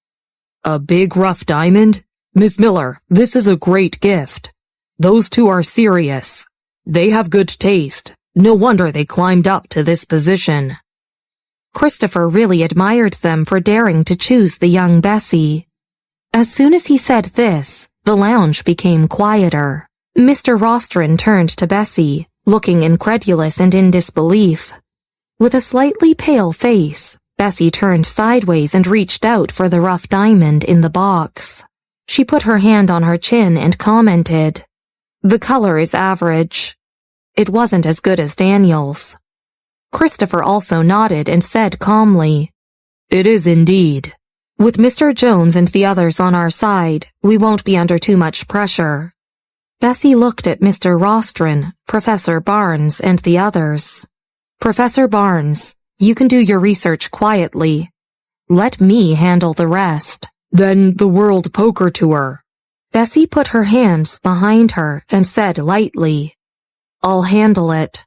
A big rough diamond? Miss Miller, this is a great gift. Those 2 are serious. They have good taste. No wonder they climbed up to this position. Christopher really admired them for daring to choose the young Bessy. As soon as he said this, the lounge became quieter. Mr. Rostron turned to Bessy, looking incredulous and in disbelief. With a slightly pale face, Bessy turned sideways and reached out for the rough diamond in the box. She put her hand on her chin and commented, "The color is average." It wasn't as good as Daniel's. Christopher also nodded and said calmly, "It is indeed. With Mr. Jones and the others on our side, we won't be under too much pressure." Bessy looked at Mr. Rostron, Professor Barnes, and the others. "Professor Barnes, you can do your research quietly. Let me handle the rest." Then the World Poker Tour. Bessy put her hands behind her and said lightly, "I'll handle it."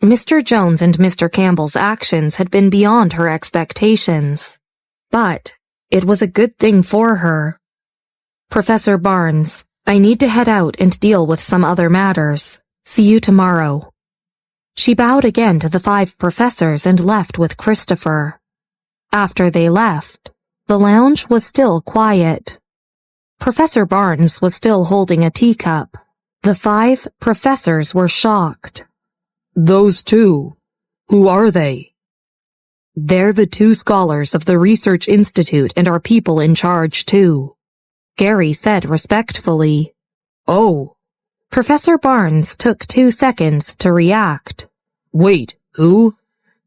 Mr. Jones and Mr. Campbell's actions had been beyond her expectations, but it was a good thing for her. "Professor Barnes, I need to head out and deal with some other matters. See you tomorrow." She bowed again to the 5 professors and left with Christopher. After they left, the lounge was still quiet. Professor Barnes was still holding a teacup. The 5 professors were shocked. Those 2, who are they? They're the 2 scholars of the Research Institute and are people in charge too, Gary said respectfully. Oh. Professor Barnes took 2 seconds to react. Wait, who?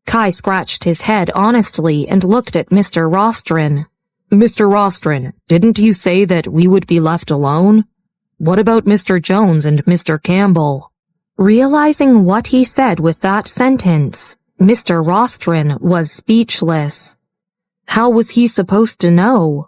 Kai scratched his head honestly and looked at Mr. Rostron. Mr. Rostron, didn't you say that we would be left alone? What about Mr. Jones and Mr. Campbell? Realizing what he said with that sentence, Mr. Rostron was speechless. How was he supposed to know?